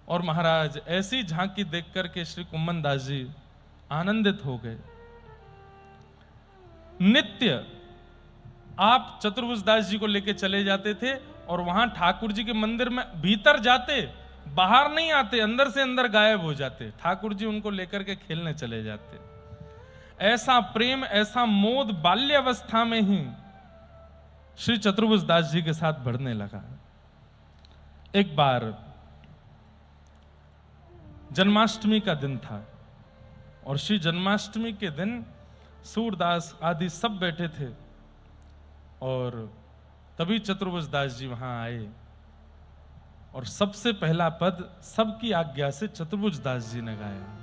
और महाराज ऐसी झांकी देख करके श्री कुम्मन दास जी आनंदित हो गए। नित्य आप चतुर्भुज दास जी को लेके चले जाते थे और वहां ठाकुर जी के मंदिर में भीतर जाते, बाहर नहीं आते, अंदर से अंदर गायब हो जाते। ठाकुर जी उनको लेकर के खेलने चले जाते। ऐसा प्रेम, ऐसा मोद बाल्यावस्था में ही श्री चतुर्भुज दास जी के साथ बढ़ने लगा। एक बार जन्माष्टमी का दिन था और श्री जन्माष्टमी के दिन सूरदास आदि सब बैठे थे और तभी चतुर्भुज दास जी वहां आए और सबसे पहला पद सबकी आज्ञा से चतुर्भुज दास जी ने गाया।